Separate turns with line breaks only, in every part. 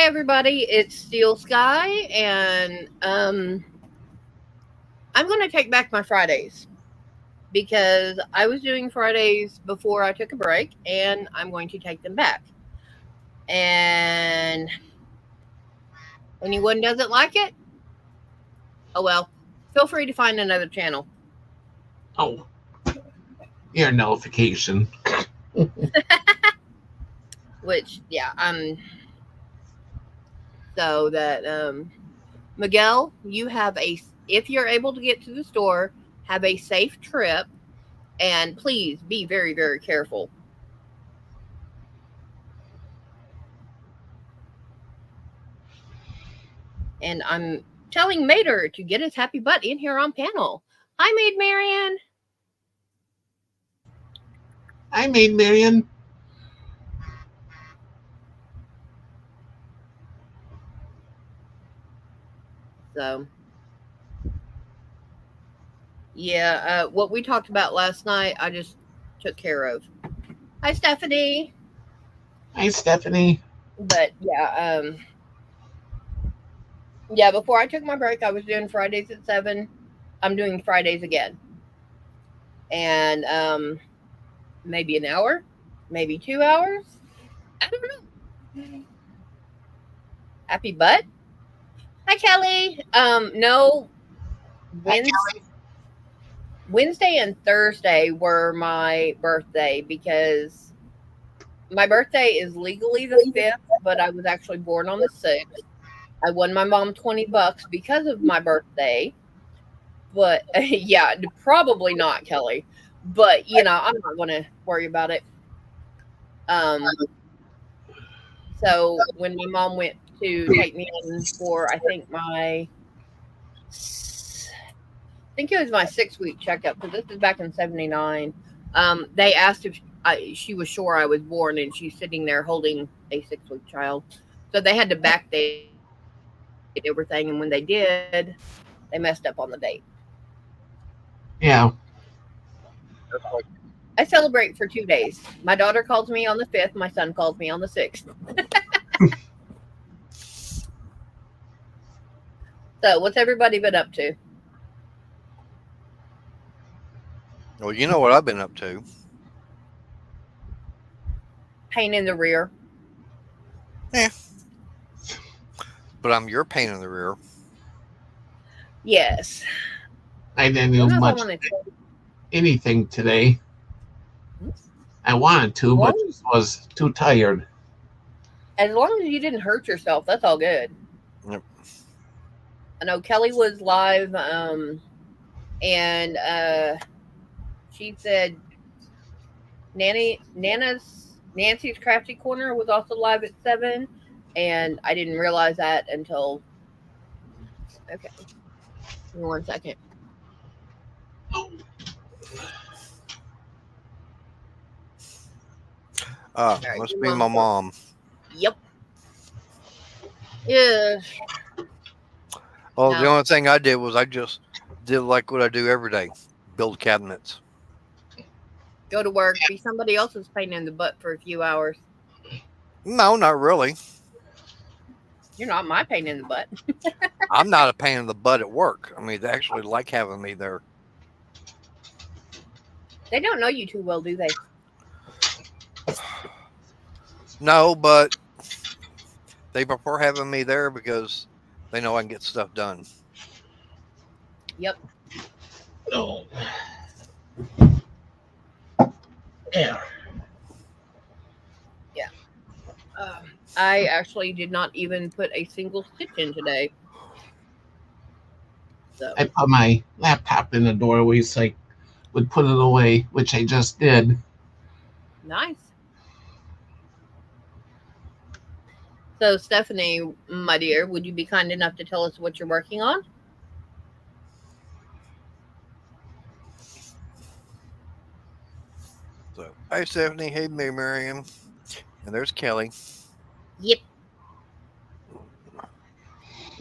everybody, it's Steel Sky, and I'm going to take back my Fridays because I was doing Fridays before I took a break, and I'm going to take them back. And anyone doesn't like it, oh well, feel free to find another channel.
Oh, your nullification.
Which, yeah, so that Miguel, you have if you're able to get to the store, have a safe trip, and please be very, very careful. And I'm telling Mater to get his happy butt in here on panel. Hi, Maid Marian.
I made Marion.
So, yeah, what we talked about last night, I just took care of. Hi, Stephanie.
Hi, Stephanie.
But yeah, before I took my break, I was doing Fridays at 7. I'm doing Fridays again. And maybe an hour, maybe 2 hours. I don't know. Happy butt. Hi, Kelly. No,
Hi,
Wednesday,
Kelly.
Wednesday and Thursday were my birthday because my birthday is legally the 5th, but I was actually born on the 6th. I won my mom $20 because of my birthday. But yeah, probably not, Kelly. But I'm not going to worry about it. Um, so when my mom went to take me in for, I think it was my 6 week checkup because this is back in '79. They asked if she was sure I was born, and she's sitting there holding a 6 week child. So they had to backdate everything, and when they did, they messed up on the date.
Yeah.
I celebrate for 2 days. My daughter calls me on the 5th. My son calls me on the 6th. So what's everybody been up to?
Well, you know what I've been up to.
Pain in the rear.
Yeah. But I'm your pain in the rear.
Yes.
I didn't
What
do
else I
much
want to tell you?
anything today. I wanted to,
As
but
long,
just was too tired.
as long as you didn't hurt yourself, that's all good.
Yep.
I know Kelly was live, and she said Nancy's Crafty Corner was also live at 7, and I didn't realize that until okay. Give me 1 second. All right,
Must
your
be my
mom's going.
mom.
Yep. Yeah.
Oh, the
No.
only thing I did was I just did like what I do every day: build cabinets.
Go to work. Be somebody else's pain in the butt for a few hours.
No, not really.
You're not my pain in the butt.
I'm not a pain in the butt at work. I mean, they actually like having me there.
They don't know you too well, do they?
No, but they prefer having me there because they know I can get stuff done.
Yep.
Oh, yeah.
Yeah. I actually did not even put a single stitch in today. So
I put my laptop in the doorway so I would put it away, which I just did.
nice. So Stephanie, my dear, would you be kind enough to tell us what you're working on?
So, hi, Stephanie. Hey, Miriam. And there's Kelly.
Yep.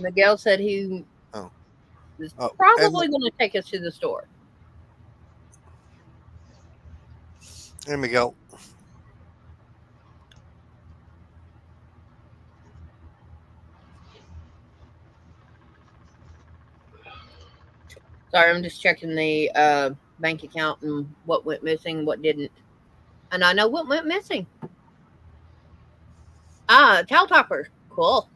Miguel said he
Oh,
is
oh,
probably going to take us to the store.
and Miguel.
Sorry, I'm just checking the bank account and what went missing, what didn't. And I know what went missing. Towel topper. Cool.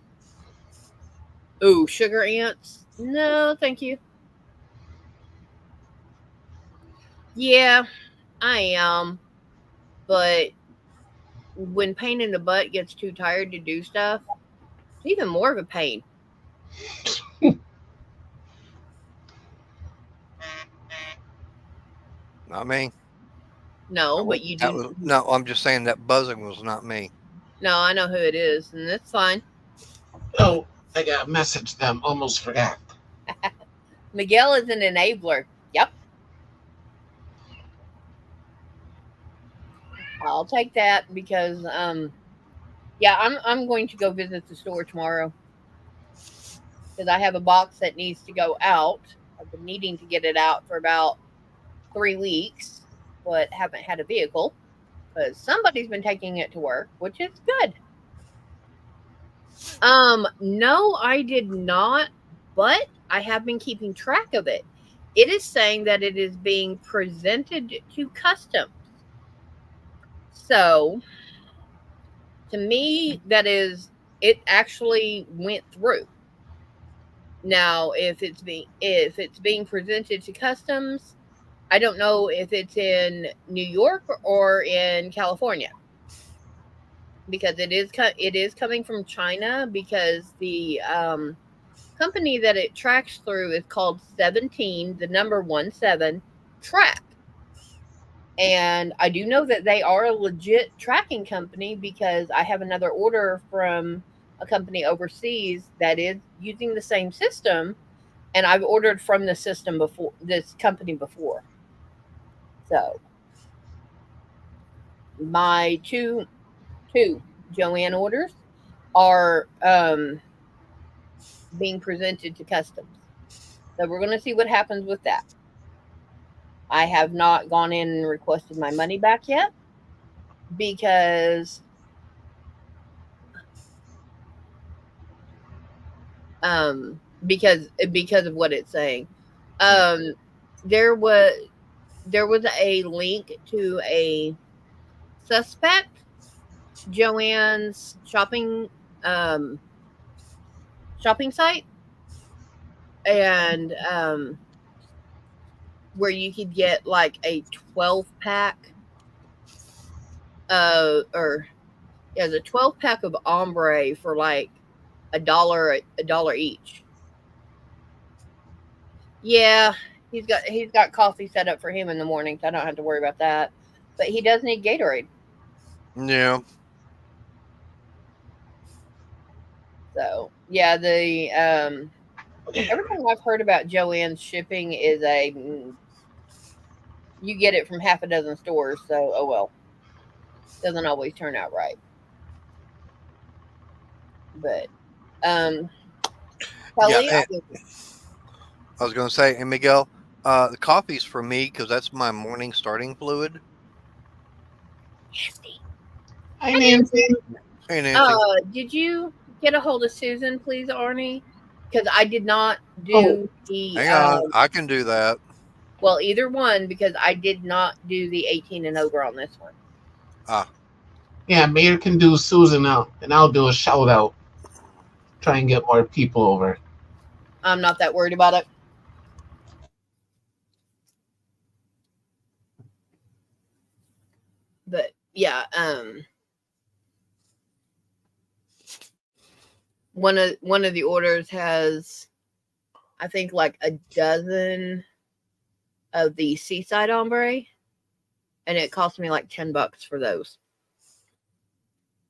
Ooh, sugar ants. No, thank you. Yeah, I am. But when pain in the butt gets too tired to do stuff, it's even more of a pain.
Not me.
No, but you
That
do.
was no. I'm just saying that buzzing was not me.
No, I know who it is, and that's fine.
Oh, I got a message them. Almost forgot.
Miguel is an enabler. Yep. I'll take that because yeah, I'm going to go visit the store tomorrow because I have a box that needs to go out. I've been needing to get it out for about 3 weeks, but haven't had a vehicle because somebody's been taking it to work, which is good. No, I did not, but I have been keeping track of it. It is saying that it is being presented to customs. So, to me, that is it actually went through. Now, if it's being presented to customs, I don't know if it's in New York or in California because it is coming from China because the company that it tracks through is called 17, the number 17 track. And I do know that they are a legit tracking company because I have another order from a company overseas that is using the same system, and I've ordered from the system before, this company before. So my two Joanne orders are being presented to customs. So we're going to see what happens with that. I have not gone in and requested my money back yet because because of what it's saying. Um, there was there was a link to a suspect Joanne's um shopping site, and where you could get like a 12 pack or yeah, the 12 pack of ombre for like a dollar each. Yeah, he's got coffee set up for him in the morning, so I don't have to worry about that. But he does need Gatorade.
Yeah.
So yeah, the everything I've heard about Joanne's shipping is you get it from half a dozen stores, so oh well. Doesn't always turn out right. But um
Yeah.
Kelly,
I was going to say, and Miguel, the coffee's for me because that's my morning starting fluid.
Hi, Nancy.
Hey, Nancy.
Did you get a hold of Susan, please, Arnie? Because I did not
Oh,
do the
Hang on. I can do that.
well, either one because I did not do the 18 and over on this one.
Ah.
yeah, Mayor can do Susan out, and I'll do a shout out. Try and get more people over.
I'm not that worried about it. But yeah, one of the orders has I think like a dozen of the seaside ombre, and it cost me like $10 for those.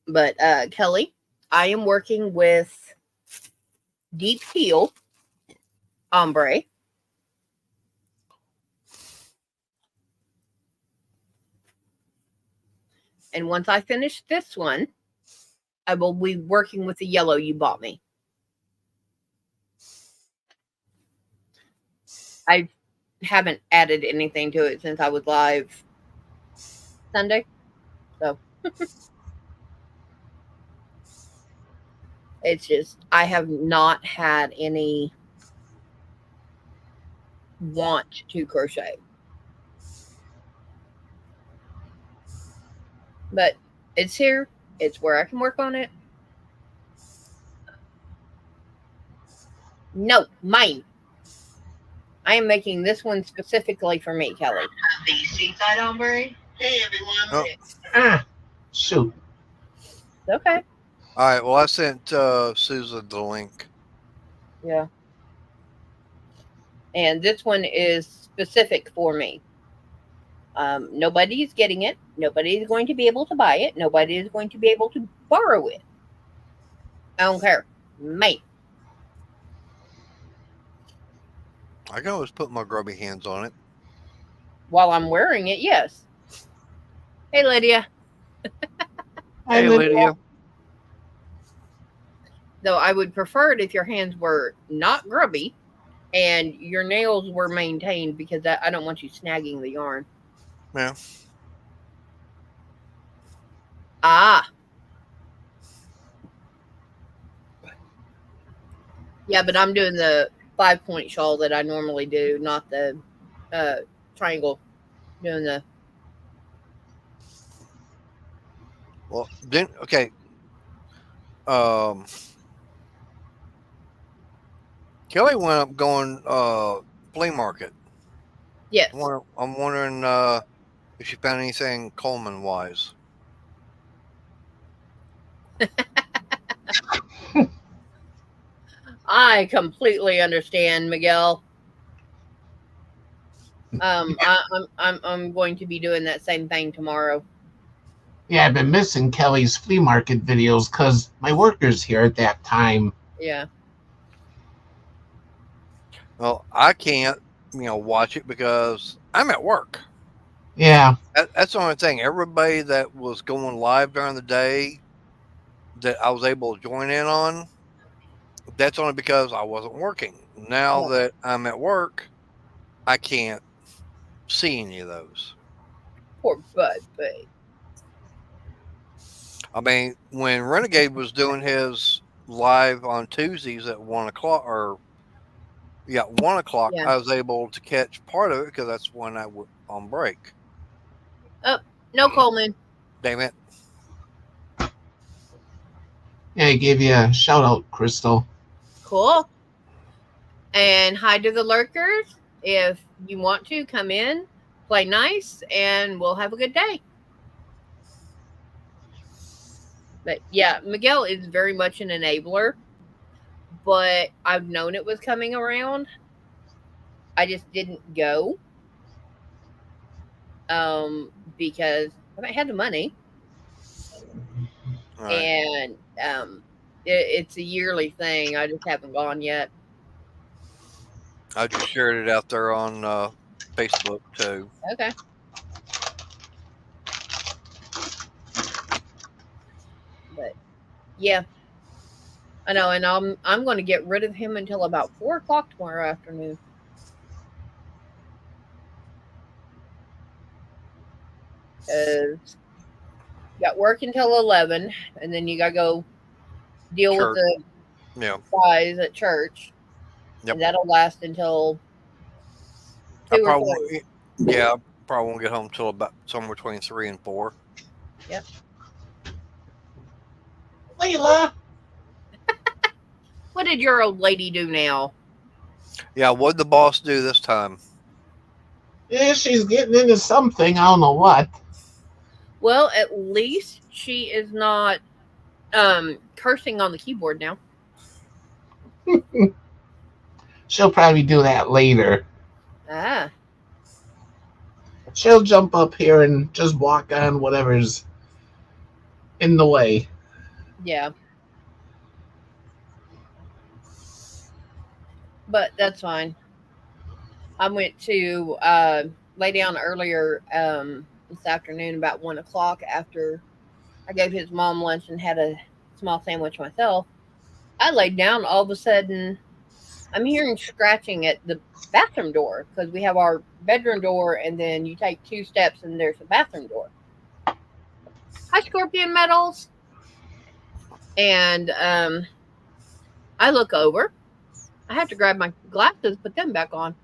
But Kelly, I am working with Deep Teal ombre. And once I finish this one, I will be working with the yellow you bought me. I haven't added anything to it since I was live Sunday. So it's just I have not had any want to crochet. But it's here. It's where I can work on it. No, mine. I am making this one specifically for me, Kelly.
The seaside ombre.
Hey everyone.
Oh.
Ah, shoot.
Okay.
All right. Well, I sent Susan the link.
Yeah. And this one is specific for me. Nobody's getting it. Nobody is going to be able to buy it. Nobody is going to be able to borrow it. I don't care. Me.
I can always put my grubby hands on it.
While I'm wearing it, yes. Hey, Lydia.
Hey, Lydia.
Though I would prefer it if your hands were not grubby and your nails were maintained, because I don't want you snagging the yarn.
Yeah.
Ah. Yeah, but I'm doing the 5-point shawl that I normally do, not the triangle. Doing the.
Well, then okay. Kelly went up going flea market.
Yes.
I'm wondering if she found anything Coleman wise.
I completely understand, Miguel. I'm going to be doing that same thing tomorrow.
Yeah, I've been missing Kelly's flea market videos because my worker's here at that time.
Yeah.
Well, I can't, watch it because I'm at work.
Yeah.
That's the only thing. Everybody that was going live during the day that I was able to join in on, that's only because I wasn't working. Now that I'm at work, I can't see any of those.
Poor Bud, babe.
I mean, when Renegade was doing his live on Tuesdays at 1 o'clock, 1 o'clock,
Yeah.
I was able to catch part of it because that's when I was on break.
Oh, no, Coleman.
Damn it.
Yeah, I gave you a shout out, Crystal.
Cool. And hi to the lurkers. If you want to come in, play nice, and we'll have a good day. But yeah, Miguel is very much an enabler, but I've known it was coming around. I just didn't go because I had the money.
All right.
And it's a yearly thing. I just haven't gone yet.
I just shared it out there on Facebook too.
Okay. But yeah, I know, and I'm going to get rid of him until about 4 o'clock tomorrow afternoon. Got work until 11, and then you got to go deal with the guys at church.
Yep.
And that'll last until 2 or 3.
I probably won't get home till about somewhere between 3 and 4.
Yep.
Layla.
What did your old lady do now?
Yeah, what'd the boss do this time?
Yeah, she's getting into something. I don't know what.
Well, at least she is not cursing on the keyboard now.
She'll probably do that later.
Ah.
She'll jump up here and just walk on whatever's in the way.
Yeah. But that's fine. I went to lay down earlier this afternoon about 1 o'clock after I gave his mom lunch and had a small sandwich myself. I laid down. All of a sudden, I'm hearing scratching at the bathroom door because we have our bedroom door, and then you take 2 steps and there's a bathroom door. Hi, Scorpion Metals. And I look over. I have to grab my glasses, put them back on.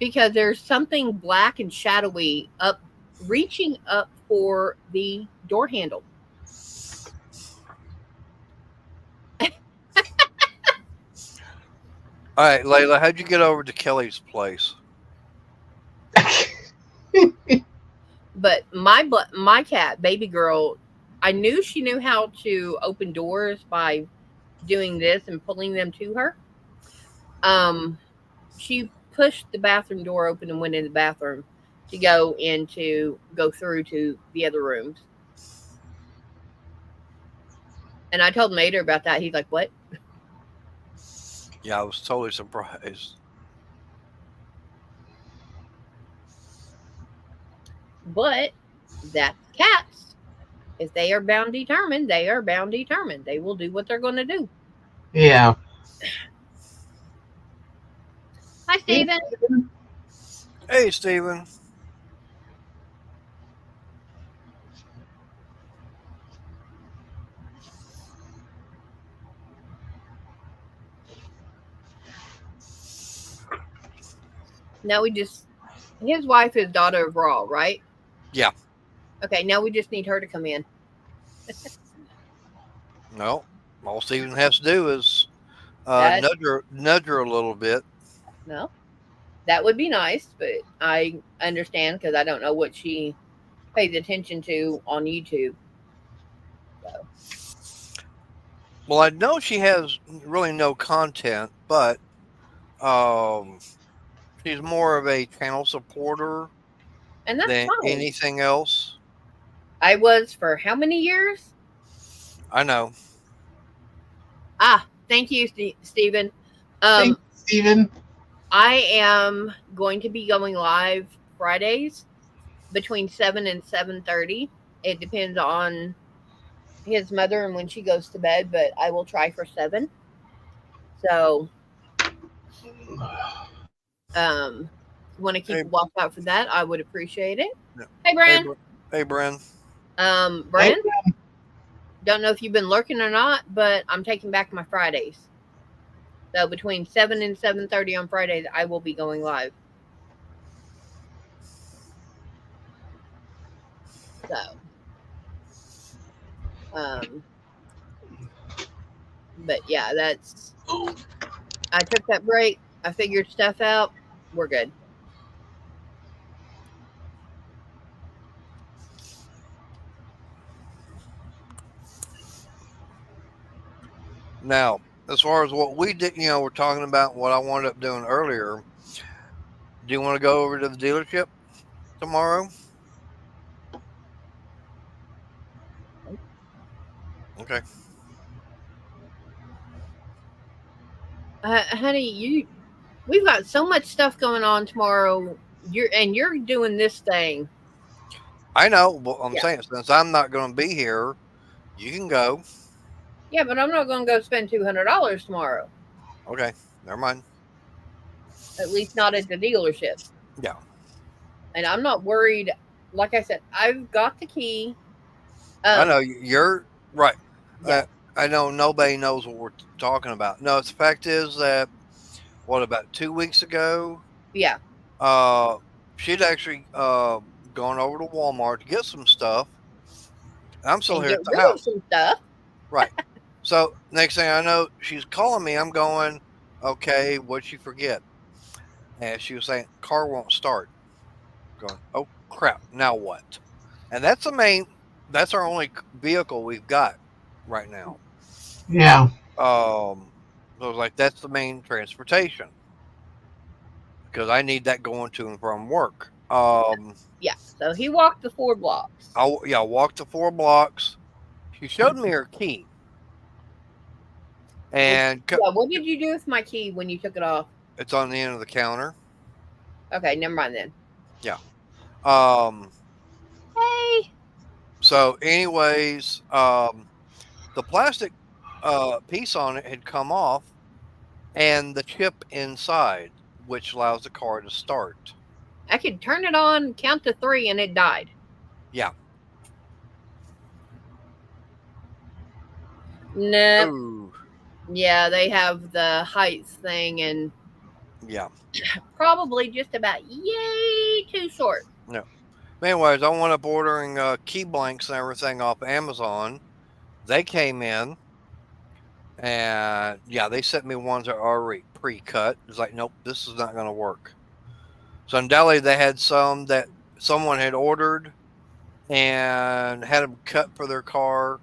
because there's something black and shadowy up, reaching up for the door handle.
All right, Layla, how'd you get over to Kelly's place?
But my cat, baby girl, I knew she knew how to open doors by doing this and pulling them to her. She pushed the bathroom door open and went in the bathroom to go through to the other rooms. And I told Mater about that. He's like, "What?"
Yeah, I was totally surprised.
But that's cats. If they are bound determined, they are bound determined. They will do what they're going to do.
Yeah.
Hi, Steven.
Hey, Steven.
Now his wife is daughter of Raw, right?
Yeah.
Okay, now we just need her to come in.
No, all Steven has to do is
That-
nudge her a little bit.
No, that would be nice, but I understand because I don't know what she pays attention to on YouTube. So,
Well, I know she has really no content, but she's more of a channel supporter
and that's
than
fine.
anything else.
I was for how many years?
I know.
Thank you, Stephen.
Thank you, Steven.
I am going to be going live Fridays between 7 and 7:30. It depends on his mother and when she goes to bed, but I will try for 7. So, want to keep a watch out for that, I would appreciate it.
Yeah.
Hey, Bran.
Hey, Bren.
Bran, don't know if you've been lurking or not, but I'm taking back my Fridays. So between 7 and 7:30 on Fridays, I will be going live. So, but yeah, I took that break. I figured stuff out. We're good.
Now, as far as what we did, we're talking about what I wound up doing earlier. Do you want to go over to the dealership tomorrow? Okay.
Honey, we've got so much stuff going on tomorrow. You're doing this thing.
I know, but I'm saying since I'm not going to be here, you can go.
Yeah, but I'm not going to go spend $200 tomorrow.
Okay, never mind.
At least not at the dealership.
Yeah.
And I'm not worried. Like I said, I've got the key.
I know you're right.
Yeah.
I know nobody knows what we're talking about. No, the fact is that about 2 weeks ago?
Yeah.
She'd actually gone over to Walmart to get some stuff. I'm still here at the house.
Some stuff.
Right. So next thing I know, she's calling me. I'm going, okay, what'd she forget? And she was saying, car won't start. Going, oh crap, now what? And that's our only vehicle we've got right now.
Yeah.
So I was like, that's the main transportation. Because I need that going to and from work.
Yeah. So he walked the 4 blocks.
I walked the 4 blocks. She showed me her key. And
what did you do with my key when you took it off?
It's on the end of the counter.
Okay, never mind then.
Yeah.
Hey.
So, anyways, the plastic piece on it had come off, and the chip inside, which allows the car to start.
I could turn it on, count to 3, and it died.
Yeah.
No.
Ooh.
Yeah, they have the height thing, and
Yeah.
Probably just about yay too short.
No. Anyways, I wound up ordering key blanks and everything off Amazon. They came in, and yeah, they sent me ones that are already pre-cut. It's like, nope, this is not going to work. So in Delhi, they had some that someone had ordered and had them cut for their car,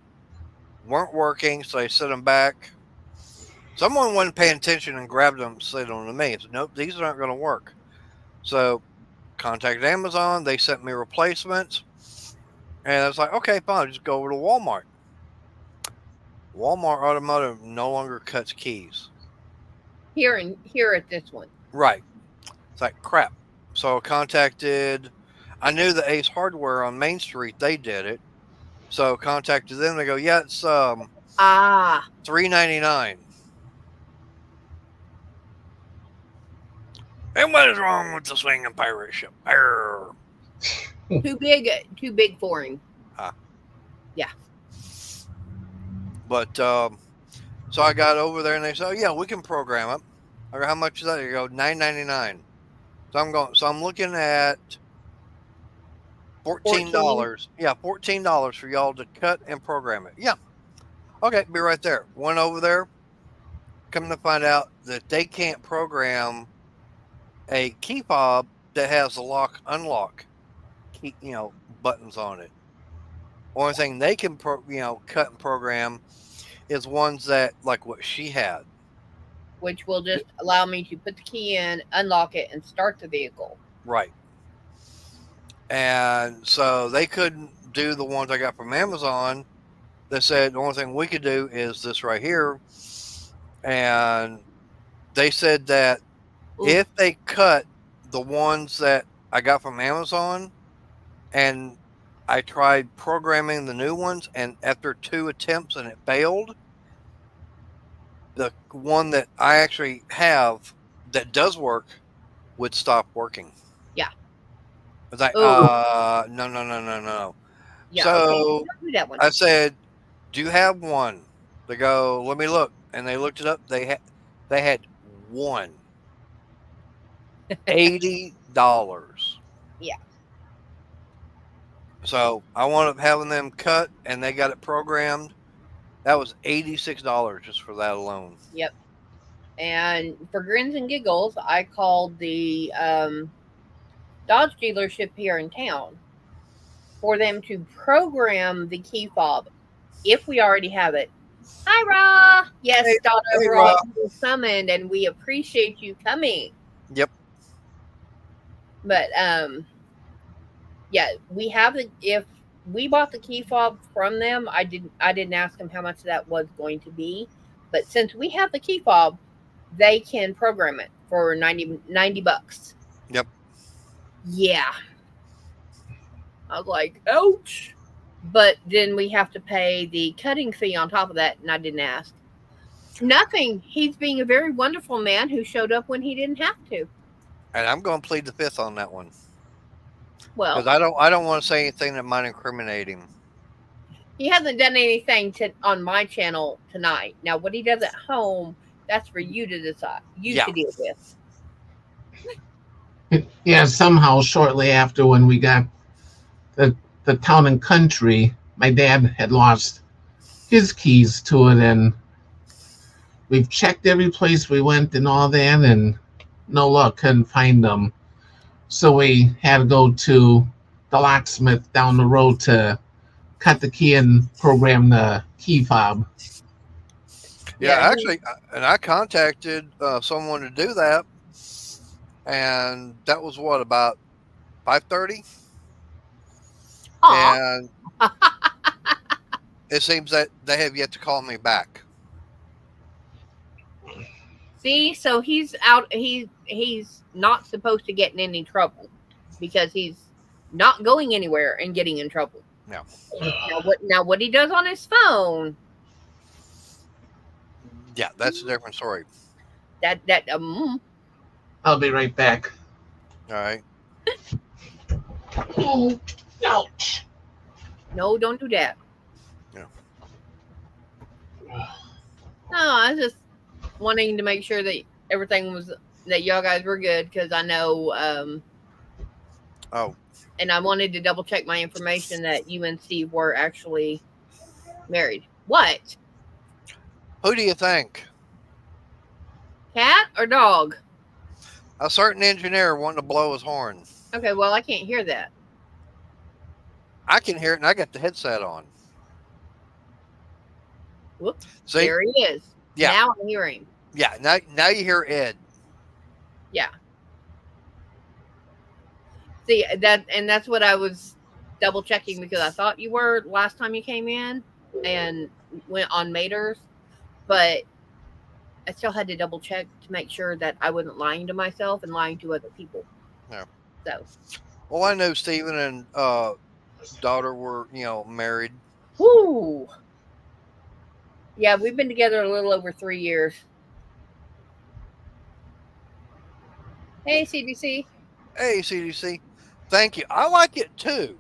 weren't working, so they sent them back. Someone wasn't paying attention and grabbed them and sent them to me. I said, nope, these aren't going to work. So contacted Amazon. They sent me replacements. And I was like, okay, fine, I'll just go over to Walmart. Walmart Automotive no longer cuts keys.
Here at this one.
Right. It's like, crap. So I knew the Ace Hardware on Main Street, they did it. So contacted them. They go, yeah, it's $3.99. And what is wrong with the swinging pirate ship? Arr.
Too big for him.
But so I got over there and they said, oh, yeah, we can program it. I go, how much is that? You go, $9.99. So I'm looking at $14. Yeah, $14 for y'all to cut and program it. Yeah. Okay, be right there. Went over there. Come to find out that they can't program a key fob that has the lock unlock key, buttons on it. Only thing they can cut and program is ones that like what she had.
Which will just allow me to put the key in, unlock it, and start the vehicle.
Right. And so they couldn't do the ones I got from Amazon. They said the only thing we could do is this right here. And they said that if they cut the ones that I got from Amazon and I tried programming the new ones, and after 2 attempts and it failed, the one that I actually have that does work would stop working.
Yeah.
It's like, no.
Yeah.
So
okay. Don't do that one.
I said, do you have one? They go, let me look. And they looked it up. They had one. $80.
Yeah.
So I wound up having them cut, and they got it programmed. That was $86 just for that alone.
Yep. And for grins and giggles, I called the Dodge dealership here in town for them to program the key fob if we already have it. Hi, Ra. Yes,
Hey,
Donna
hey,
Ra
Ra.
was summoned, and we appreciate you coming.
Yep.
But yeah, we have the if we bought the key fob from them. I didn't ask them how much that was going to be, but since we have the key fob, they can program it for $90.
Yep.
Yeah. I was like, ouch. But then we have to pay the cutting fee on top of that, and I didn't ask. Nothing. He's being a very wonderful man who showed up when he didn't have to.
And I'm going to plead the fifth on that one.
Well,
Because I don't want to say anything that might incriminate him.
he hasn't done anything on my channel tonight. Now, what he does at home, that's for you to decide. To deal with.
Yeah, somehow shortly after when we got the Town and Country, my dad had lost his keys to it, and we've checked every place we went and all that, and no luck, couldn't find them. So we had to go to the locksmith down the road to cut the key and program the key fob.
Yeah,
Yeah.
actually, and I contacted someone to do that, and that was what, about 5:30,
Aw.
and it seems that they have yet to call me back.
See, so he's out. He's not supposed to get in any trouble because he's not going anywhere and getting in trouble.
No.
Now what he does on his phone,
Yeah, that's a different story.
that
I'll be right back.
All right.
Oh, ouch.
no, don't do that.
Yeah.
No, I was just wanting to make sure that everything was that y'all guys were good because I know,
Oh,
and I wanted to double check my information that you and Steve were actually married. What?
who do you think?
Cat or dog?
A certain engineer wanting to blow his horn.
Okay, well, I can't hear that.
I can hear it, and I got the headset on.
Whoops.
See?
There he is.
Yeah.
Now I hear him.
Yeah, now you hear Ed.
Yeah. See, that's what I was double checking because I thought you were last time you came in and went on Maters, but I still had to double check to make sure that I wasn't lying to myself and lying to other people.
Yeah.
So.
Well, I know Stephen and daughter were, married.
Whoo. Yeah, we've been together a little over 3 years. Hey, CDC.
Hey, CDC. Thank you. I like it too.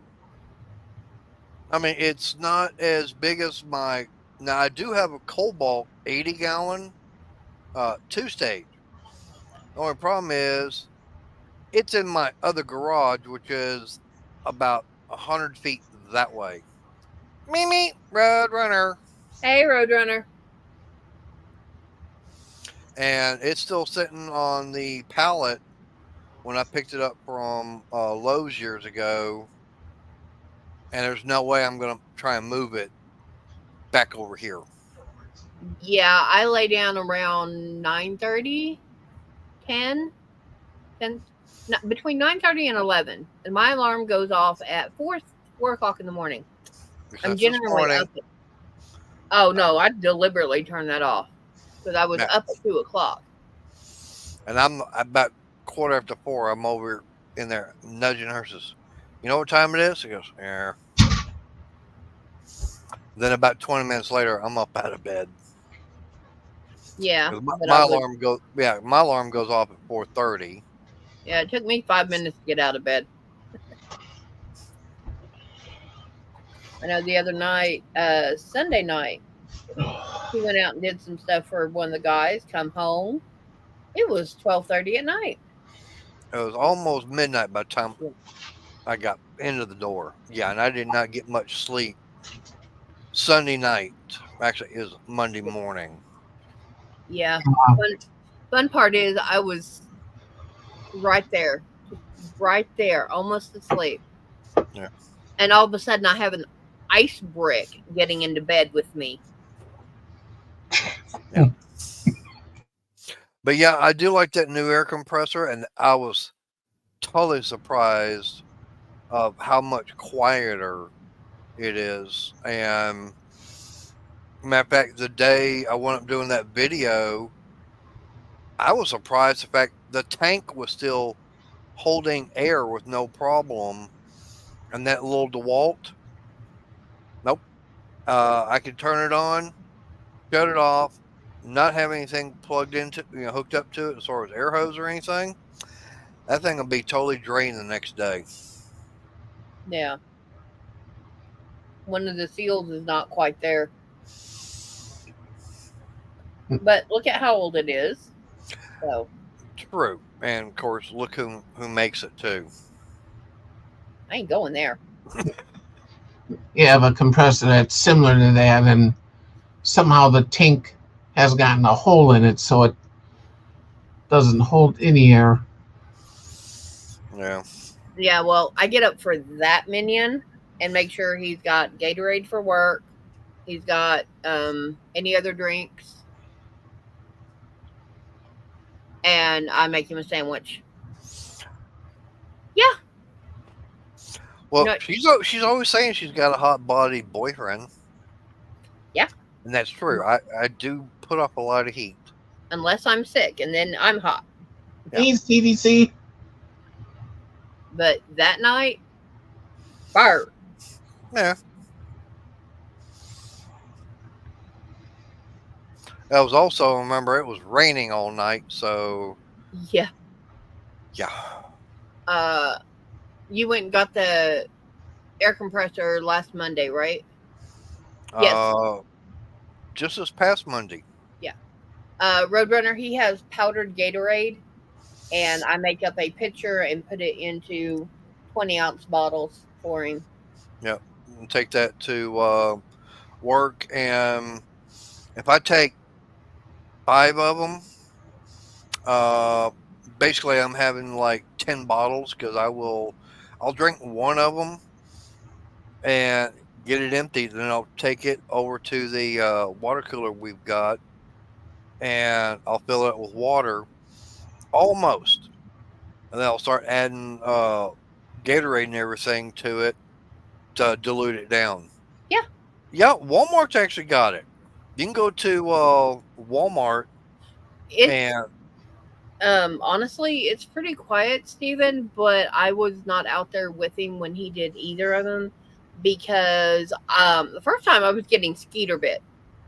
I mean, it's not as big as my. Now, I do have a Cobalt 80-gallon 2-stage. The only problem is it's in my other garage, which is about 100 feet that way. Mimi, Roadrunner.
Hey, Roadrunner.
And it's still sitting on the pallet when I picked it up from Lowe's years ago. And there's no way I'm going to try and move it back over here.
Yeah, I lay down around 9:30, 10, between 9:30 and 11. And my alarm goes off at 4 o'clock in the morning.
Because
I'm generally up. Oh, no, I deliberately turned that off because I was up at 2 o'clock.
And I'm about 4:15. I'm over in there nudging her. Says, "You know what time it is?" She goes, "Yeah." Then about 20 minutes later, I'm up out of bed.
Yeah.
My alarm goes. Yeah, my alarm goes off at 4:30.
Yeah, it took me 5 minutes to get out of bed. I know the other night, Sunday night, he went out and did some stuff for one of the guys. Come home, it was 12:30 at night.
It was almost midnight by the time I got into the door. Yeah, and I did not get much sleep Sunday night. Actually, it was Monday morning.
Yeah. Fun part is I was right there, almost asleep.
Yeah.
And all of a sudden, I have an ice brick getting into bed with me.
Yeah. But yeah, I do like that new air compressor, and I was totally surprised of how much quieter it is. And matter of fact, the day I went up doing that video, I was surprised the fact the tank was still holding air with no problem, and that little DeWalt, nope. I could turn it on, shut it off, not have anything plugged into, hooked up to it as far as air hose or anything. That thing will be totally drained the next day.
Yeah. One of the seals is not quite there. But look at how old it is. So
True. And of course, look who makes it too.
I ain't going there.
You have a compressor that's similar to that, and somehow the tank has gotten a hole in it, so it doesn't hold any air.
Yeah.
Yeah, well, I get up for that minion and make sure he's got Gatorade for work. He's got any other drinks. And I make him a sandwich. Yeah.
Well, she's always saying she's got a hot-bodied boyfriend.
Yeah.
And that's true. I do put up a lot of heat.
Unless I'm sick, and then I'm hot.
Yeah.
Hey, CDC.
But that night, fire.
Yeah. That was also, remember, it was raining all night, so
Yeah.
yeah.
You went and got the air compressor last Monday, right? Yes.
Just this past Monday.
Yeah. Roadrunner, he has powdered Gatorade and I make up a pitcher and put it into 20-ounce bottles for him.
Yep. And take that to work, and if I take 5 of them, basically I'm having like 10 bottles because I'll drink one of them and get it emptied, then I'll take it over to the water cooler we've got, and I'll fill it with water almost, and then I'll start adding Gatorade and everything to it to dilute it down.
Yeah.
Yeah, Walmart's actually got it. You can go to Walmart
It's
and
honestly, it's pretty quiet, Steven, but I was not out there with him when he did either of them because the first time I was getting skeeter bit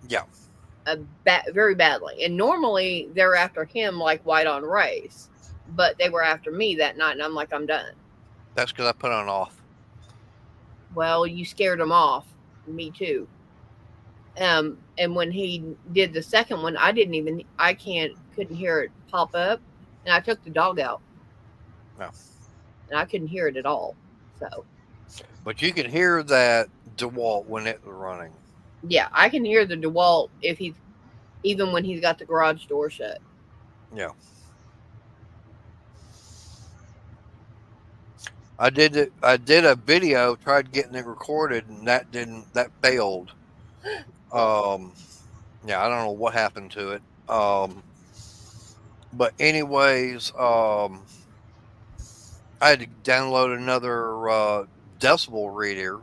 yeah,
very badly. And normally they're after him like white on rice, but they were after me that night, and I'm like, I'm done.
that's because I put on off.
Well, you scared him off. Me too. And when he did the second one, couldn't hear it pop up, and I took the dog out.
No.
And I couldn't hear it at all. So,
But you can hear that DeWalt when it was running.
yeah, I can hear the DeWalt even when he's got the garage door shut.
Yeah. I did a video, tried getting it recorded, and that failed. Yeah, I don't know what happened to it. But anyways, I had to download another decibel reader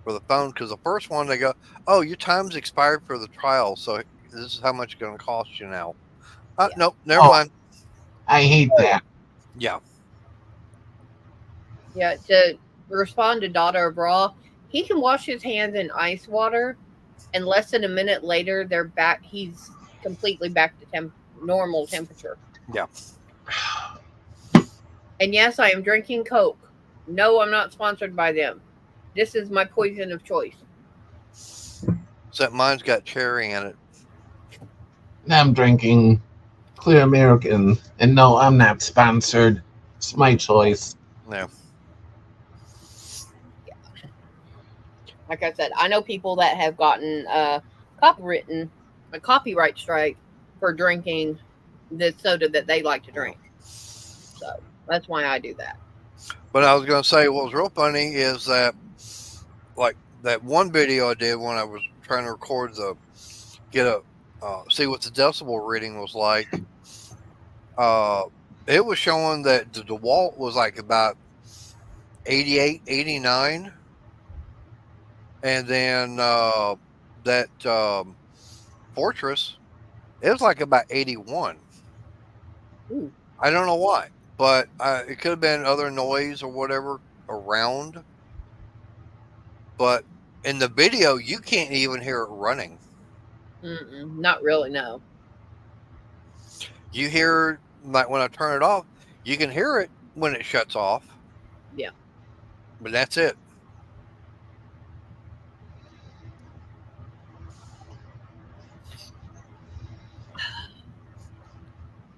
for the phone because the first one they go, "Oh, your time's expired for the trial, so this is how much it's going to cost you now."
Yeah.
Nope, never
Oh.
mind.
I hate that.
Yeah.
Yeah, to respond to Daughter of Raw, he can wash his hands in ice water, and less than a minute later, they're back. He's completely back to normal temperature.
Yeah.
And yes, I am drinking Coke. No, I'm not sponsored by them. This is my poison of choice.
Except mine's got cherry in it.
I'm drinking Clear American, and no, I'm not sponsored. It's my choice.
Yeah.
Like I said, I know people that have gotten a copyright strike for drinking the soda that they like to drink. So that's why I do that.
But I was going to say, what was real funny is that, like, that one video I did when I was trying to record see what the decibel reading was like. It was showing that the DeWalt was like about 88, 89. And then that Fortress, it was like about 81.
Ooh.
I don't know why, but it could have been other noise or whatever around. But in the video, you can't even hear it running.
Not really, no.
You hear, like when I turn it off, you can hear it when it shuts off.
Yeah.
But that's it.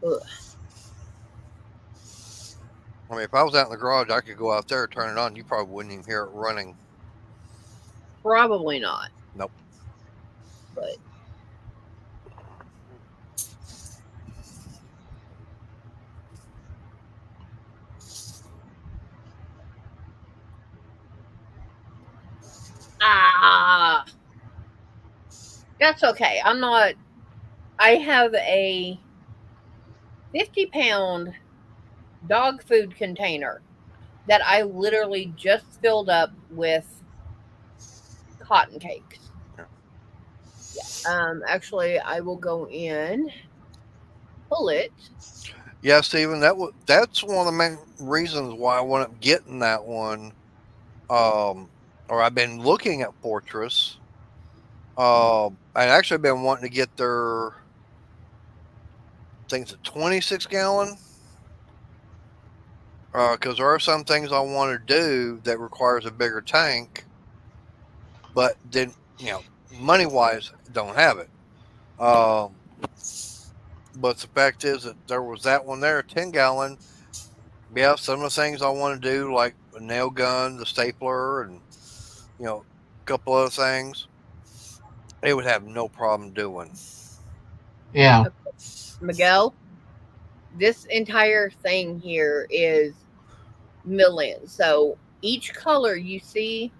Ugh.
I mean, if I was out in the garage, I could go out there, turn it on. You probably wouldn't even hear it running.
Probably not.
Nope.
But that's okay. I have a 50-pound dog food container that I literally just filled up with cotton cakes. Yeah. Actually, I will go in, pull it.
Yeah, Stephen, that's one of the main reasons why I wound up getting that one. Or I've been looking at Fortress. I actually been wanting to get their, I think it's a 26-gallon. Because there are some things I want to do that requires a bigger tank, but then, money-wise, don't have it. But the fact is that there was that one there, 10-gallon. Yeah, some of the things I want to do, like a nail gun, the stapler, and a couple other things, it would have no problem doing.
Yeah.
Miguel, this entire thing here is millions. So each color you see,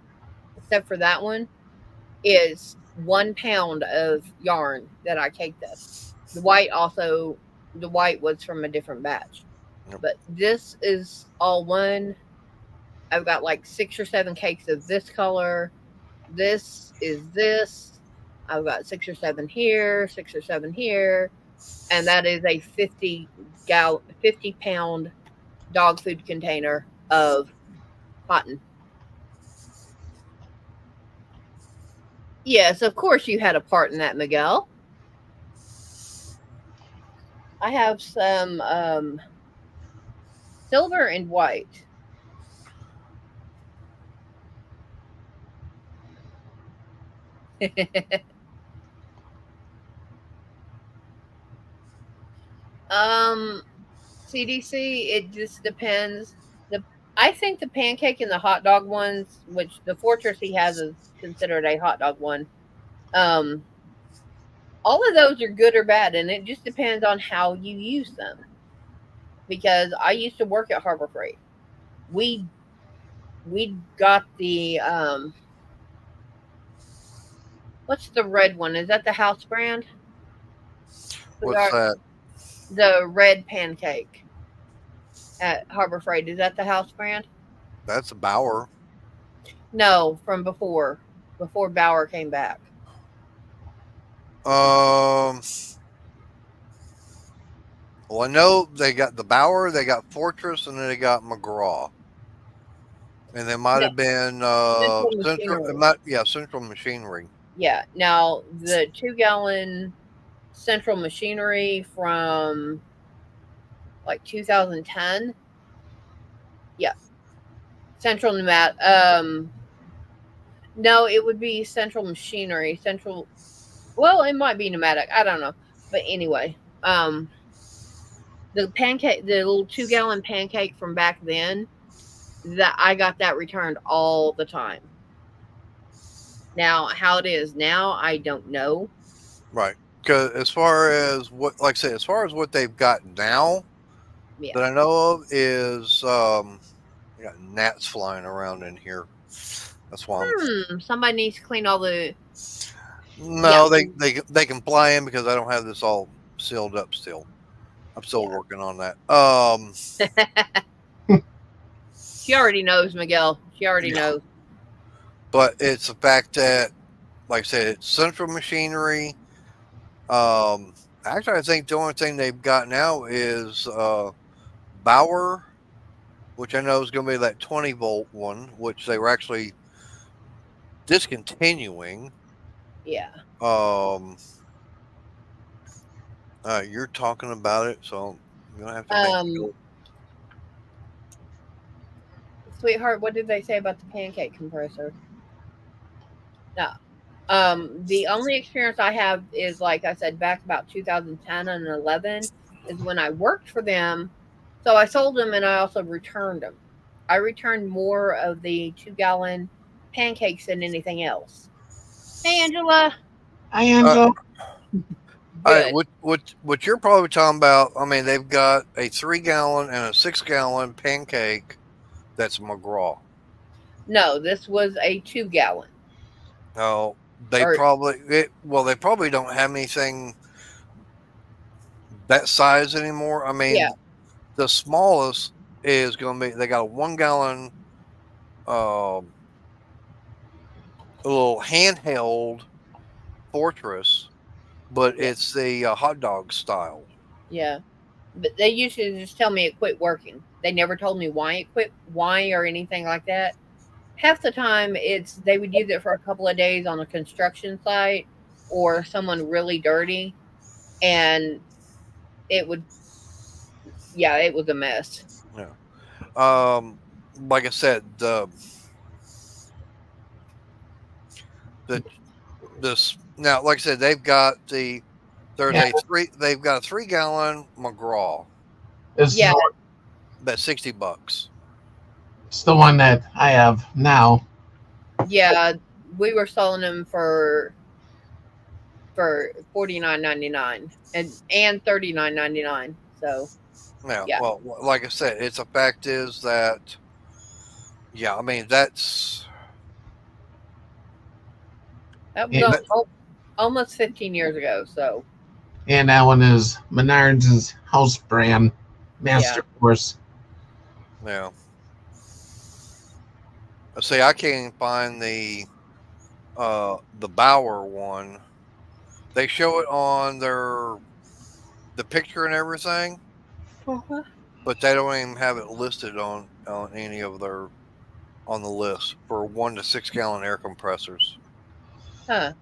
except for that one, is 1 pound of yarn that I caked up. The white was from a different batch.
Yep.
But this is all one. I've got like 6 or 7 cakes of this color. This is this. I've got 6 or 7 here, 6 or 7 here. And that is a 50 pound dog food container of cotton. Yes, of course you had a part in that, Miguel. I have some silver and white. CDC, it just depends. I think the pancake and the hot dog ones, which the Fortress he has is considered a hot dog one. All of those are good or bad, and it just depends on how you use them. Because I used to work at Harbor Freight. We got the what's the red one? Is that the house brand?
What's that?
The red pancake at Harbor Freight. Is that the house brand?
That's a Bauer.
No, from before Bauer came back.
Well, I know they got the Bauer, they got Fortress, and then they got McGraw. And they might have been Central Machinery.
Yeah. Now the 2-gallon Central Machinery from like 2010. Yeah. Central Pneumatic. No, it would be Central Machinery. Well, it might be Pneumatic. I don't know. But anyway, the pancake, the little 2-gallon pancake from back then, that I got that returned all the time. Now, how it is now, I don't know.
Right. Because as far as what they've got now, that I know of is, you got gnats flying around in here. That's why
somebody needs to clean all the.
No, they can fly in because I don't have this all sealed up still. I'm still working on that.
She already knows, Miguel. She already knows.
But it's the fact that, like I said, it's Central Machinery. Actually, I think the only thing they've got now is Bauer, which I know is going to be that 20-volt one, which they were actually discontinuing.
Yeah.
You're talking about it, so I'm gonna have to make sure.
Sweetheart, what did they say about the pancake compressor? No. The only experience I have is, like I said, back about 2010 and 11 is when I worked for them. So I sold them and I also returned them. I returned more of the 2-gallon pancakes than anything else. Hey, Angela.
Hi, Angela.
All right, what you're probably talking about, I mean, they've got a 3-gallon and a 6-gallon pancake that's McGraw.
No, this was a 2-gallon.
No, they probably don't have anything that size anymore. I mean, the smallest is going to be, they got a 1-gallon little handheld Fortress, but it's the hot dog style.
Yeah, but they usually just tell me it quit working. They never told me why it quit, or anything like that. Half the time, they would use it for a couple of days on a construction site or someone really dirty, and it would, it was a mess.
Yeah. Like I said, now, like I said, they've got the There's
Yeah.
they've got a 3-gallon McGraw
This
Yeah.
that's $60.
is the one that I have now.
Yeah, we were selling them for $49.99 and $39.99. So
Yeah.
Yeah.
Well, like I said, it's a fact is that. Yeah, I mean that's.
that was
Yeah.
almost 15 years ago. So
And that one is Menards' house brand Master Force.
Yeah. See, I can't even find the Bauer one. They show it on the picture and everything, but they don't even have it listed on any of their on the list for 1 to 6 gallon air compressors.
huh.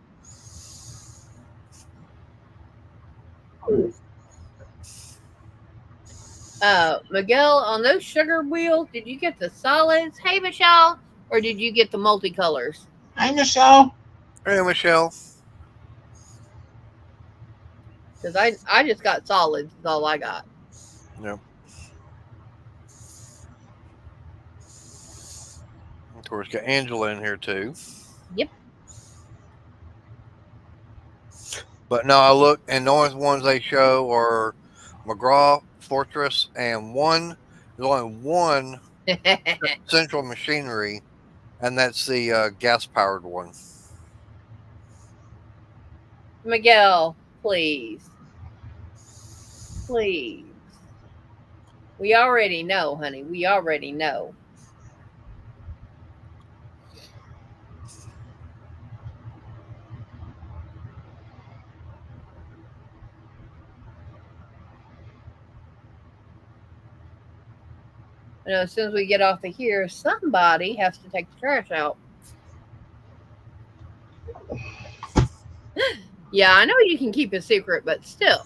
Miguel, on those sugar wheels, did you get the solids? Hey, Michelle, or did you get the multicolors?
Hi, Michelle.
Hey, Michelle.
Because I just got solids. Is all I got.
Yeah. Of course, got Angela in here too.
Yep.
But no, I look, and the only ones they show are McGraw, Fortress, and there's only one Central Machinery, and that's the gas-powered one.
Miguel, please. Please. We already know, honey. We already know. You know, as soon as we get off of here, somebody has to take the trash out. Yeah, I know you can keep a secret, but still.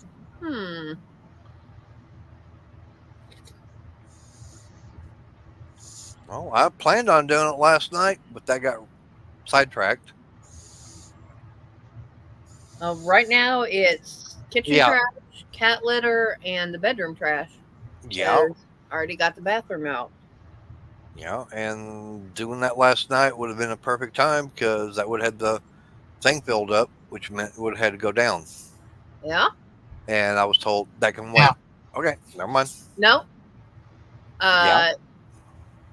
Well, I planned on doing it last night, but that got sidetracked.
Right now, it's kitchen
Yeah.
trash, cat litter, and the bedroom trash.
Yeah.
I already got the bathroom out.
Yeah, and doing that last night would have been a perfect time because that would have had the thing filled up, which meant it would have had to go down.
Yeah?
And I was told that can wait.
Yeah.
Okay, never mind.
No?
Yeah.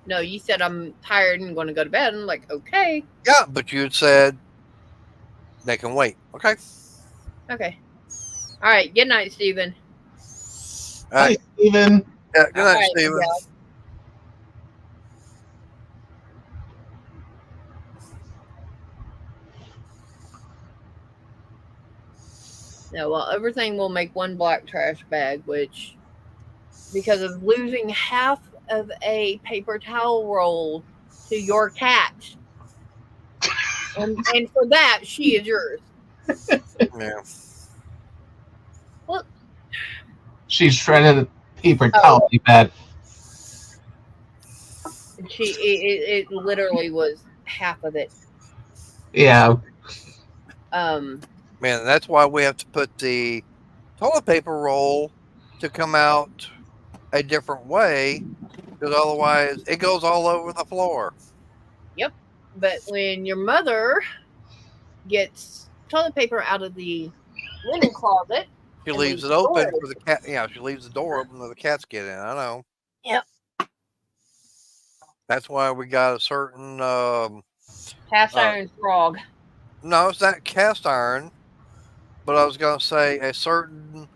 No, you said I'm tired and going to go to bed. I'm like, okay.
Yeah, but you had said they can wait. Okay.
Okay. All right. Good night, Stephen.
All right.
Hi, Steven.
Yeah, good night,
All right,
Steven.
Miguel. Yeah, well, everything will make one black trash bag, which, because of losing half of a paper towel roll to your cat, and for that, she is yours.
Yeah.
Well,
She shredded paper towel, you bet.
it literally was half of it.
Yeah.
Man, that's why we have to put the toilet paper roll to come out a different way, because otherwise it goes all over the floor.
Yep. But when your mother gets toilet paper out of the linen closet,
She
and
leaves
leaves
it
the
open
door
for the cat. Yeah, she leaves the door open so the cats get in. I know.
Yep.
That's why we got a certain.
Cast iron frog.
No, it's not cast iron, but I was gonna say a certain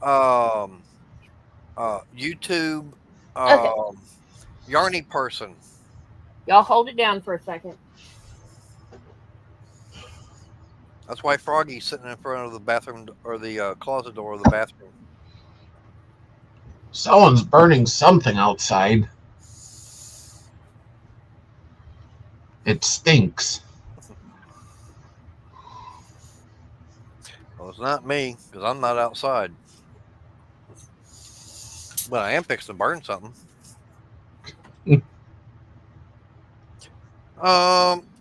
YouTube yarny person.
Y'all hold it down for a second.
That's why Froggy's sitting in front of the bathroom or the closet door of the bathroom.
Someone's burning something outside. It stinks.
Well, it's not me because I'm not outside. But I am fixing to burn something.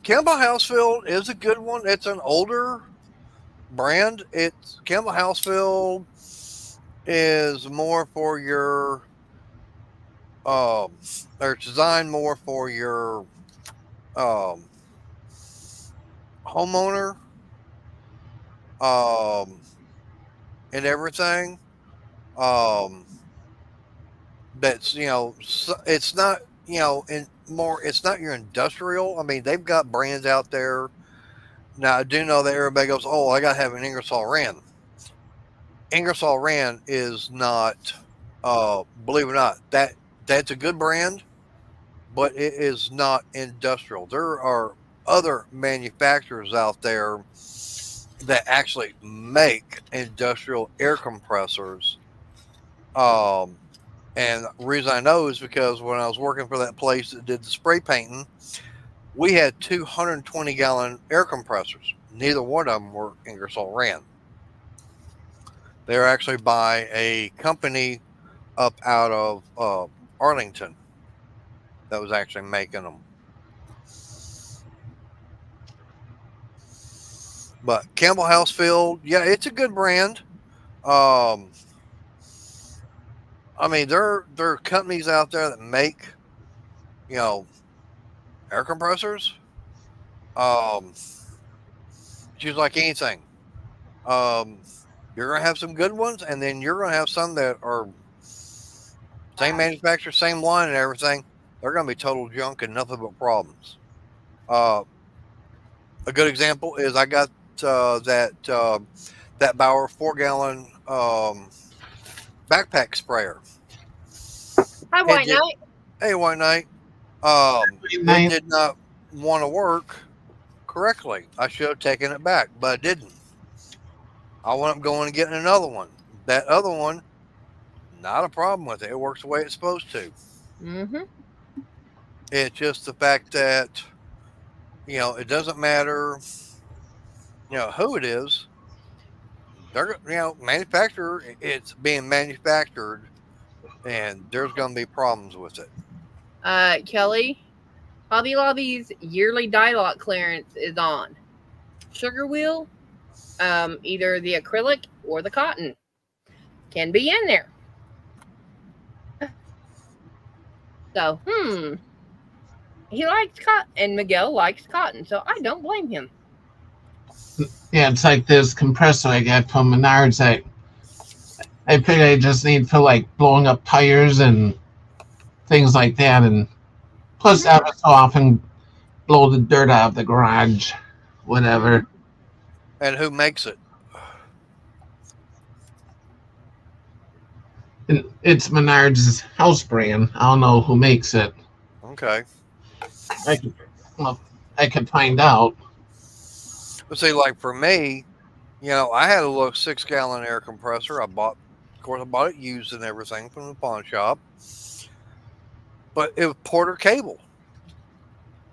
Campbell Housefield is a good one. It's an older brand, it's Campbell Housefield is more for your or it's designed more for your um, homeowner and everything. Um, that's it's not in more. It's not your industrial. I mean, they've got brands out there now. I do know that everybody goes, "Oh, I got to have an Ingersoll Rand." Ingersoll Rand is not. Believe it or not, that's a good brand, but it is not industrial. There are other manufacturers out there that actually make industrial air compressors. And the reason I know is because when I was working for that place that did the spray painting, we had 220-gallon air compressors. Neither one of them were Ingersoll Rand. They were actually by a company up out of Arlington that was actually making them. But Campbell Housefield, yeah, it's a good brand. I mean, there are companies out there that make, air compressors. Just like anything, um, you're gonna have some good ones, and then you're gonna have some that are same manufacturer, same line, and everything. They're gonna be total junk and nothing but problems. Uh, a good example is I got that Bauer 4-gallon backpack sprayer.
Hi,
It
White
did,
Knight.
hey, White Knight. It
Night.
did not want to work correctly. I should have taken it back, but I didn't. I wound up going and getting another one. That other one, not a problem with it. It works the way it's supposed to.
Mm-hmm.
It's just the fact that, it doesn't matter, who it is. They're, manufacturer, it's being manufactured, and there's going to be problems with it.
Kelly, Hobby Lobby's yearly dialogue clearance is on. Sugar Wheel, either the acrylic or the cotton, can be in there. So, he likes cotton, and Miguel likes cotton, so I don't blame him.
Yeah, it's like this compressor I got from Menards. I figure I just need for like blowing up tires and things like that, and plus every so often blow the dirt out of the garage, whatever.
And who makes it?
And it's Menards' house brand. I don't know who makes it.
Okay.
Well, I could find out.
But see, like for me, I had a little 6-gallon air compressor. Of course, I bought it used and everything from the pawn shop. But it was Porter Cable.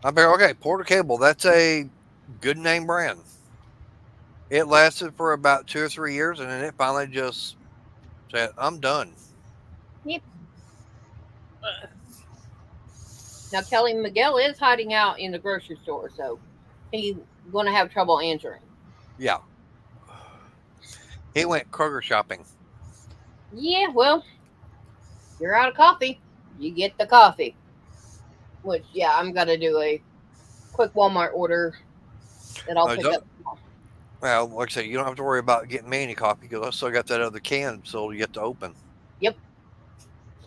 I figured, okay, Porter Cable, that's a good name brand. It lasted for about 2 or 3 years, and then it finally just said, I'm done.
Yep. Now, Kelly, Miguel is hiding out in the grocery store, so he's going to have trouble answering.
Yeah. He went Kroger shopping.
Yeah, well, you're out of coffee. You get the coffee. Which, yeah, I'm going to do a quick Walmart order that I'll pick up.
Well, like I say, you don't have to worry about getting me any coffee because I still got that other can still yet to open.
Yep.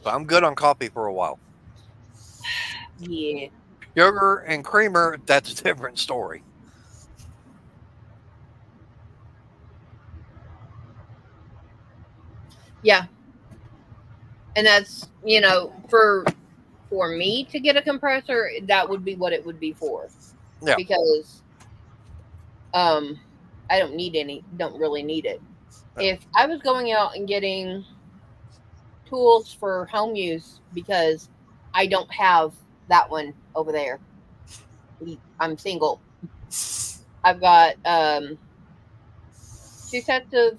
So I'm good on coffee for a while.
Yeah.
Sugar and creamer, that's a different story.
Yeah. And that's, for me to get a compressor, that would be what it would be for.
Yeah.
Because I don't really need it. If I was going out and getting tools for home use, because I don't have that one over there. I'm single. I've got 2 sets of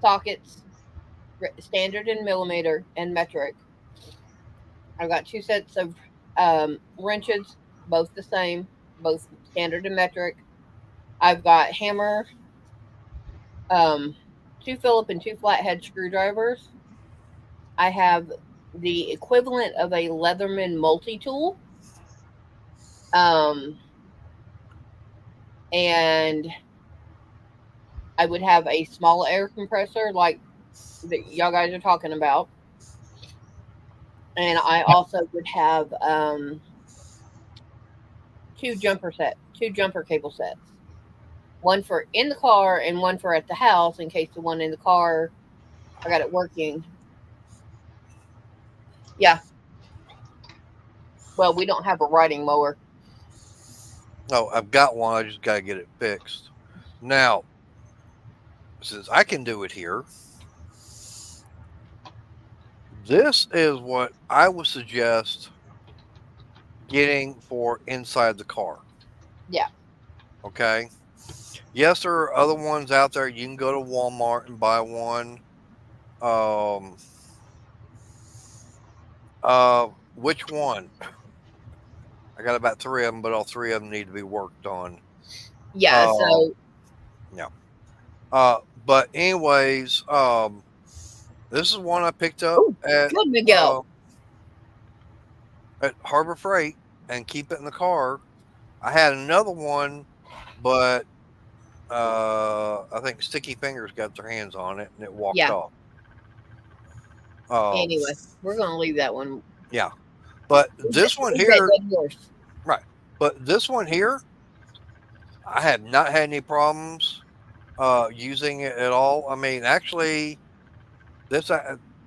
sockets, standard and millimeter and metric. I've got 2 sets of wrenches, both the same, both standard and metric. I've got hammer 2 Phillips and 2 flathead screwdrivers. I have the equivalent of a Leatherman multi-tool. And I would have a small air compressor like that y'all guys are talking about. And I also would have 2 jumper cable sets. One for in the car and one for at the house in case the one in the car I got it working. Yeah. Well, we don't have a riding mower.
No, I've got one. I just got to get it fixed. Now, since I can do it here, this is what I would suggest getting for inside the car.
Yeah.
Okay. Yes, there are other ones out there. You can go to Walmart and buy one. Which one? I got about 3 of them, but all 3 of them need to be worked on.
Yeah, so
yeah. But anyways, this is one I picked up at
good Miguel.
At Harbor Freight and keep it in the car. I had another one, but I think Sticky Fingers got their hands on it and it walked off.
Anyway, we're gonna leave that one.
Yeah, but this one here, right? But this one here, I have not had any problems using it at all. I mean, actually, this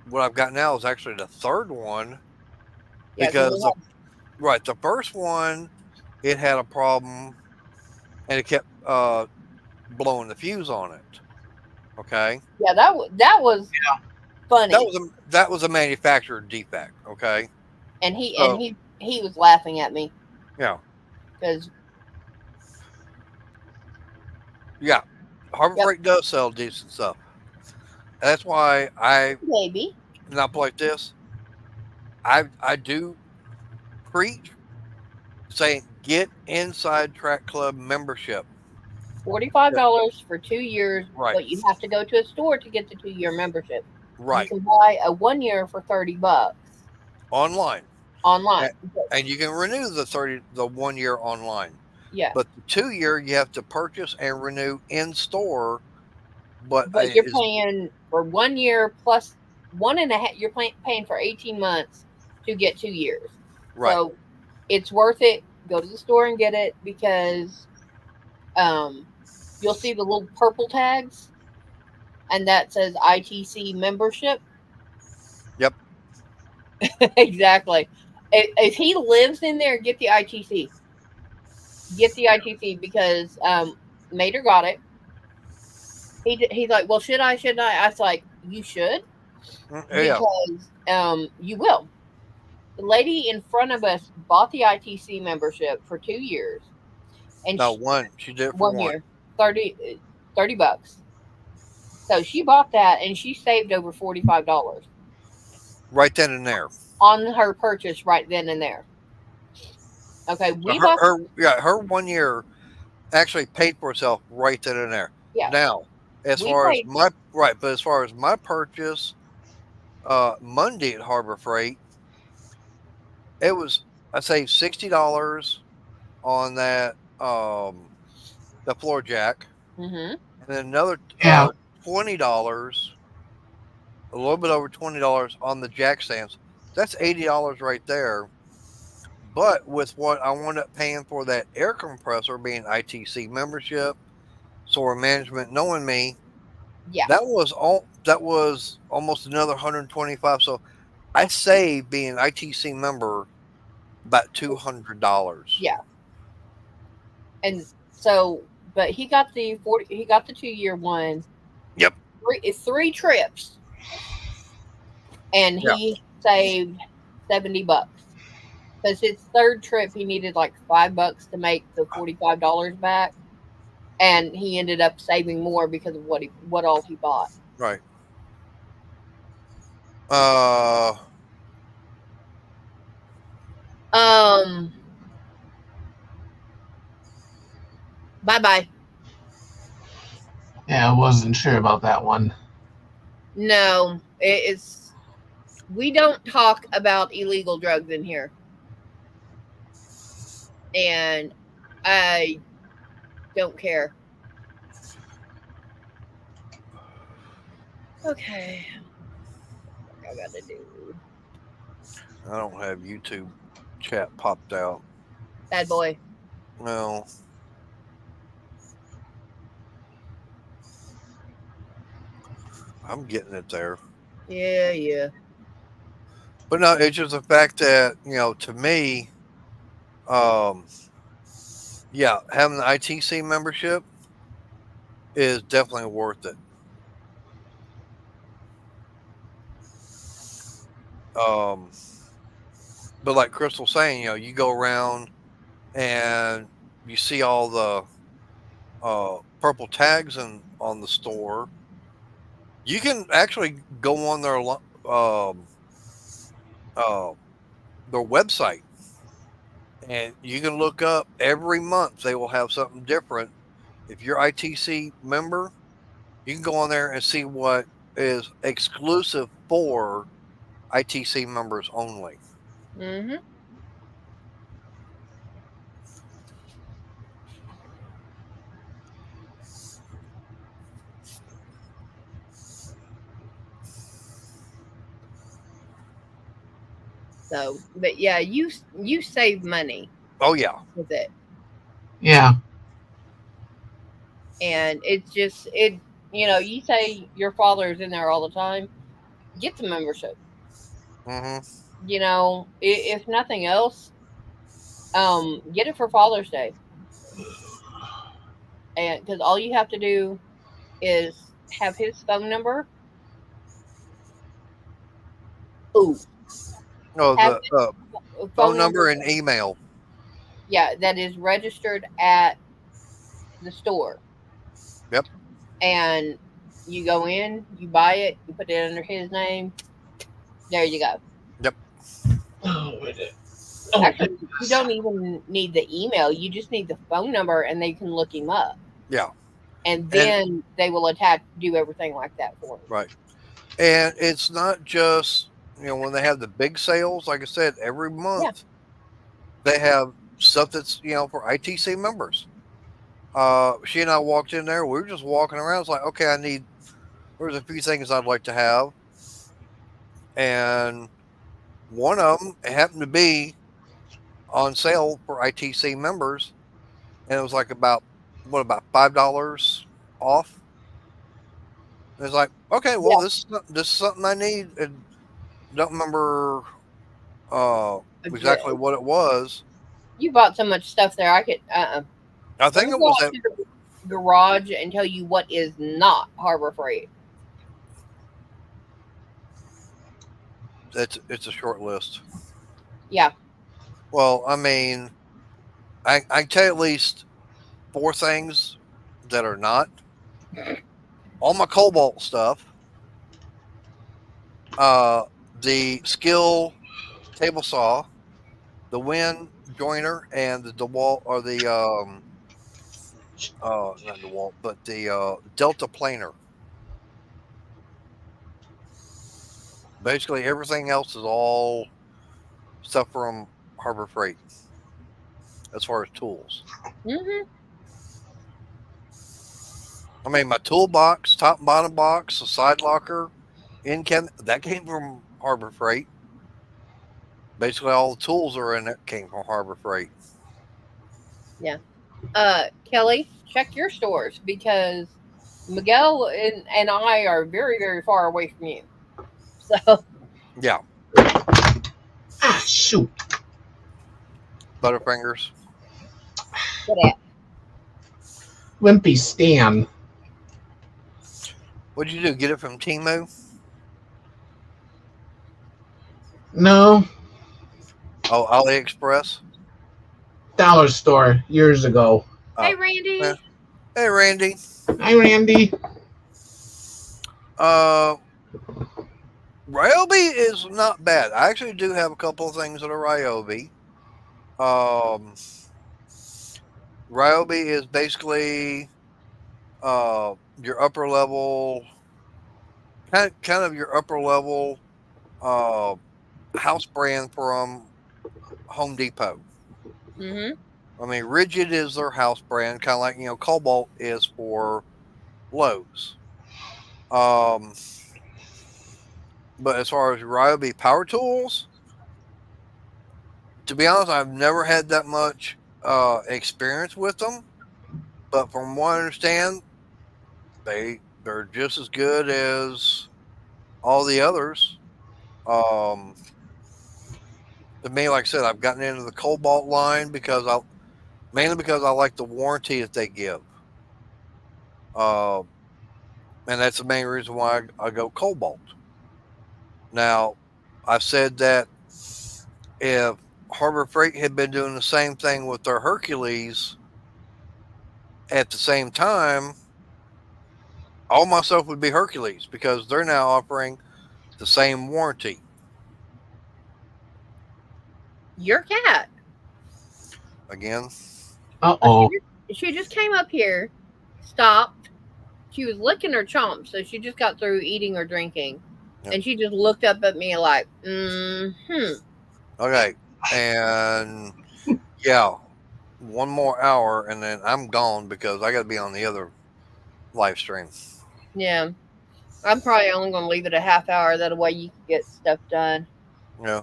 what I've got now is actually the 3rd one because the first one it had a problem and it kept blowing the fuse on it. Okay.
Yeah, that was funny.
That was a manufacturer defect. Okay.
And he was laughing at me.
Yeah.
Because.
Yeah, Harbor Freight does sell decent stuff. That's why not like this. I do preach saying get Inside Track Club membership.
$45 for 2 years, but you have to go to a store to get the 2-year membership.
Right.
You can buy a 1 year for $30
online. And you can renew the 1 year online.
Yeah.
But the 2 year you have to purchase and renew in store. But
you're paying for 1 year plus 1.5. You're paying for 18 months to get 2 years.
Right.
So it's worth it. Go to the store and get it because you'll see the little purple tags, and that says ITC membership.
Yep.
Exactly. If he lives in there, get the ITC. Get the ITC because Mater got it. He's like, well, should I? I was like, you should, because you will. The lady in front of us bought the ITC membership for 2 years, and
she did it for
1 year, $30. So she bought that, and she saved over $45
right then and there
on her purchase right then and there. Okay,
her 1 year actually paid for itself right then and there.
Yeah.
Now, as far as my purchase Monday at Harbor Freight, it was I saved $60 on that the floor jack, and then another $20, a little bit over $20 on the jack stands. That's $80 right there. But with what I wound up paying for that air compressor being ITC membership, SOAR management knowing me, that was almost another $125. So I saved being ITC member about $200.
Yeah. And so, but he got the 2 year one.
Yep.
3 trips, and he saved $70. Because his 3rd trip, he needed like $5 to make the $45 back, and he ended up saving more because of what all he bought.
Right.
Bye-bye.
Yeah, I wasn't sure about that one.
No, it's we don't talk about illegal drugs in here, and I don't care. Okay, what I gotta do.
I don't have YouTube chat popped out.
Bad boy.
No. I'm getting it there.
Yeah.
But no, it's just the fact that, to me, yeah, having the ITC membership is definitely worth it. But like Crystal saying, you go around and you see all the purple tags on the store. You can actually go on their website, and you can look up every month. They will have something different. If you're ITC member, you can go on there and see what is exclusive for ITC members only.
Mm-hmm. So, but yeah, you save money
Oh yeah,
with it,
Yeah.
and it's just it. You say your father's in there all the time. Get the membership.
hmm
If nothing else, get it for Father's Day, and because all you have to do is have his phone number. Ooh,
No,
have
the
his
phone number and email.
Yeah, that is registered at the store.
Yep.
And you go in, you buy it, you put it under his name. There you go.
Yep.
Oh, wait a-
Actually, you don't even need the email. You just need the phone number, and they can look him up.
Yeah.
And then they will do everything like that for him.
Right. And it's not just, when they have the big sales, like I said, every month they have stuff that's, for ITC members. She and I walked in there. We were just walking around. It's like, okay, there's a few things I'd like to have. And one of them happened to be on sale for ITC members. And it was like about $5 off. And it's like, okay, well, this is something I need. And don't remember exactly what it was.
You bought so much stuff there. I could.
I think it was that.
The garage and tell you what is not Harbor Freight.
It's a short list.
Yeah.
Well, I mean, I can tell you at least 4 things that are not. All my Cobalt stuff, the Skill table saw, the Wind joiner, and the DeWalt, or the not DeWalt, but the Delta planer. Basically, everything else is all stuff from Harbor Freight as far as tools.
Mm-hmm.
I mean, my toolbox, top and bottom box, a side locker, that came from Harbor Freight. Basically, all the tools are in it came from Harbor Freight.
Yeah. Kelly, check your stores because Miguel and I are very, very far away from you. So.
Yeah.
Ah, shoot.
Butterfingers.
What at?
Wimpy Stan.
What'd you do? Get it from Temu?
No.
Oh, AliExpress?
Dollar store years ago.
Hey, Randy.
Yeah. Hey, Randy.
Hi, Randy.
Ryobi is not bad. I actually do have a couple of things that are Ryobi. Ryobi is basically your upper level, kind of your upper level uh, house brand from Home Depot.
Mm-hmm.
I mean, Rigid is their house brand, kind of like Cobalt is for Lowe's. Um, but as far as Ryobi power tools, to be honest, I've never had that much experience with them. But from what I understand, they're just as good as all the others. Um, to me, like I said, I've gotten into the Cobalt line mainly because I like the warranty that they give. Uh, and that's the main reason why I go Cobalt. Now, I've said that if Harbor Freight had been doing the same thing with their Hercules at the same time, all my stuff would be Hercules because they're now offering the same warranty.
Your cat.
Again,
Uh-oh.
She just came up here, stopped. She was licking her chomp, so she just got through eating or drinking.
Yep.
And she just looked up at me like,
okay, and yeah, one more hour and then I'm gone because I got to be on the other live stream.
Yeah. I'm probably only going to leave it a half hour. That way you can get stuff done.
Yeah.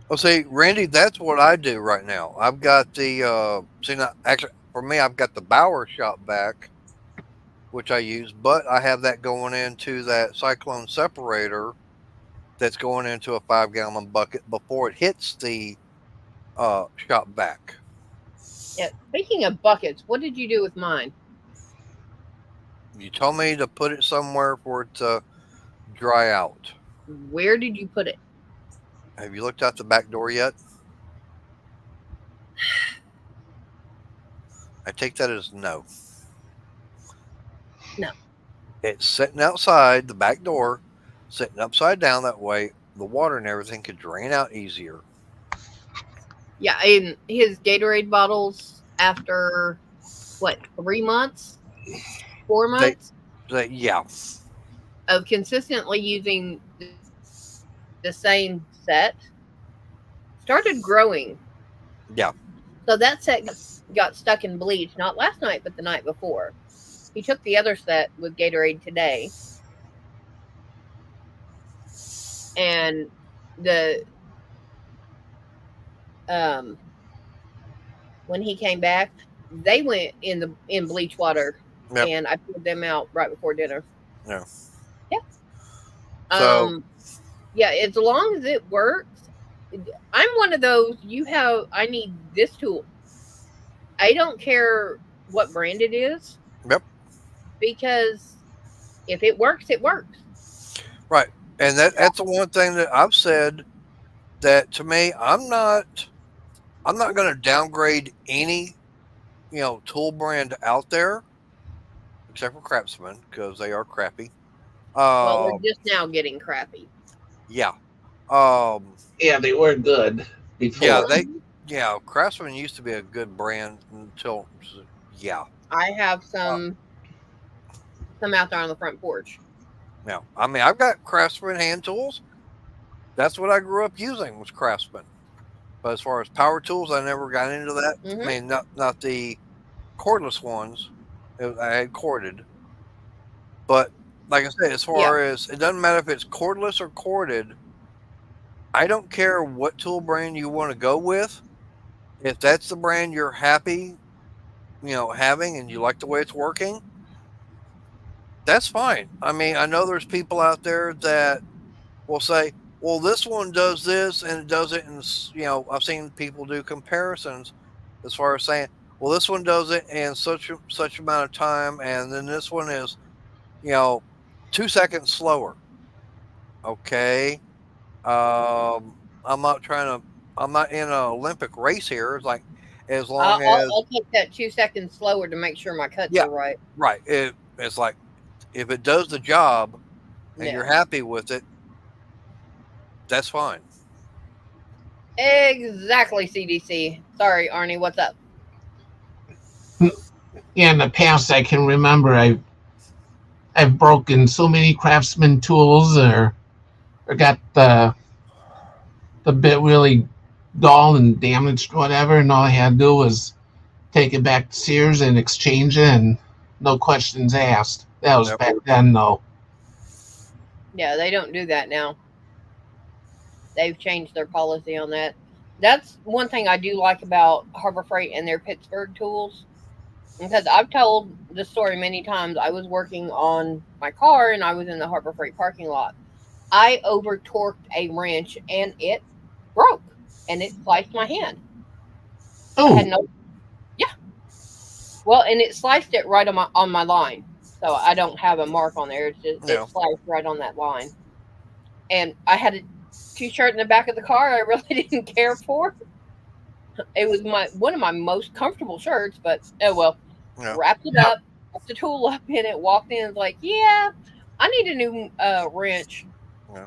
Well, see, Randy, that's what I do right now. I've got the actually for me, I've got the Bauer shop vac, which I use, but I have that going into that Cyclone separator that's going into a 5-gallon bucket before it hits the shop vac.
Yeah. Speaking of buckets, what did you do with mine?
You told me to put it somewhere for it to dry out.
Where did you put it?
Have you looked out the back door yet? I take that as no.
No.
It's sitting outside the back door, sitting upside down. That way, the water and everything could drain out easier.
Yeah, and his Gatorade bottles after, 3 months? 4 months?
Yeah.
Of consistently using the same set started growing.
Yeah.
So that set got stuck in bleach, not last night, but the night before. He took the other set with Gatorade today. And when he came back, they went in bleach water.
Yep.
And I pulled them out right before dinner.
Yeah.
Yeah.
So,
yeah, as long as it works. I'm one of those, I need this tool. I don't care what brand it is.
Yep.
Because if it works, it works.
Right. And that's the one thing that I've said that to me, I'm not going to downgrade any, tool brand out there except for Craftsman because they are crappy.
Well, we're just now getting crappy.
Yeah.
Yeah, they were good before.
Yeah, Craftsman used to be a good brand until, yeah.
I have some out there on the front porch.
Yeah, I mean, I've got Craftsman hand tools. That's what I grew up using was Craftsman. But as far as power tools, I never got into that.
Mm-hmm.
I mean, not the cordless ones. I had corded. But like I said, as far as it doesn't matter if it's cordless or corded, I don't care what tool brand you want to go with. If that's the brand you're happy, having and you like the way it's working, that's fine. I mean, I know there's people out there that will say, well, this one does this and it does it. And, I've seen people do comparisons as far as saying, well, this one does it in such amount of time. And then this one is, 2 seconds slower. Okay. I'm not in an Olympic race here. It's like, as long as
I'll take that 2 seconds slower to make sure my cuts are right.
Right. It's like, if it does the job and you're happy with it, that's fine.
Exactly, CDC. Sorry, Arnie, what's up?
Yeah, in the past, I can remember I've broken so many Craftsman tools, or got the bit really dull and damaged, whatever, and all I had to do was take it back to Sears and exchange it, and no questions asked. That was
Yep.
back then, though.
Yeah, they don't do that now. They've changed their policy on that. That's one thing I do like about Harbor Freight and their Pittsburgh tools. Because I've told the story many times. I was working on my car and I was in the Harbor Freight parking lot. I over torqued a wrench and it broke and it sliced my hand. I had
Oh,
no, yeah. Well, and it sliced it right on my line, so I don't have a mark on there. It's just
Yeah.
it sliced right on that line, and I had a T-shirt in the back of the car. I really didn't care for. It was my one of my most comfortable shirts, but oh well.
Yeah.
Wrapped it up, wrapped the tool up in it, walked in, was like, yeah, I need a new wrench.
Yeah.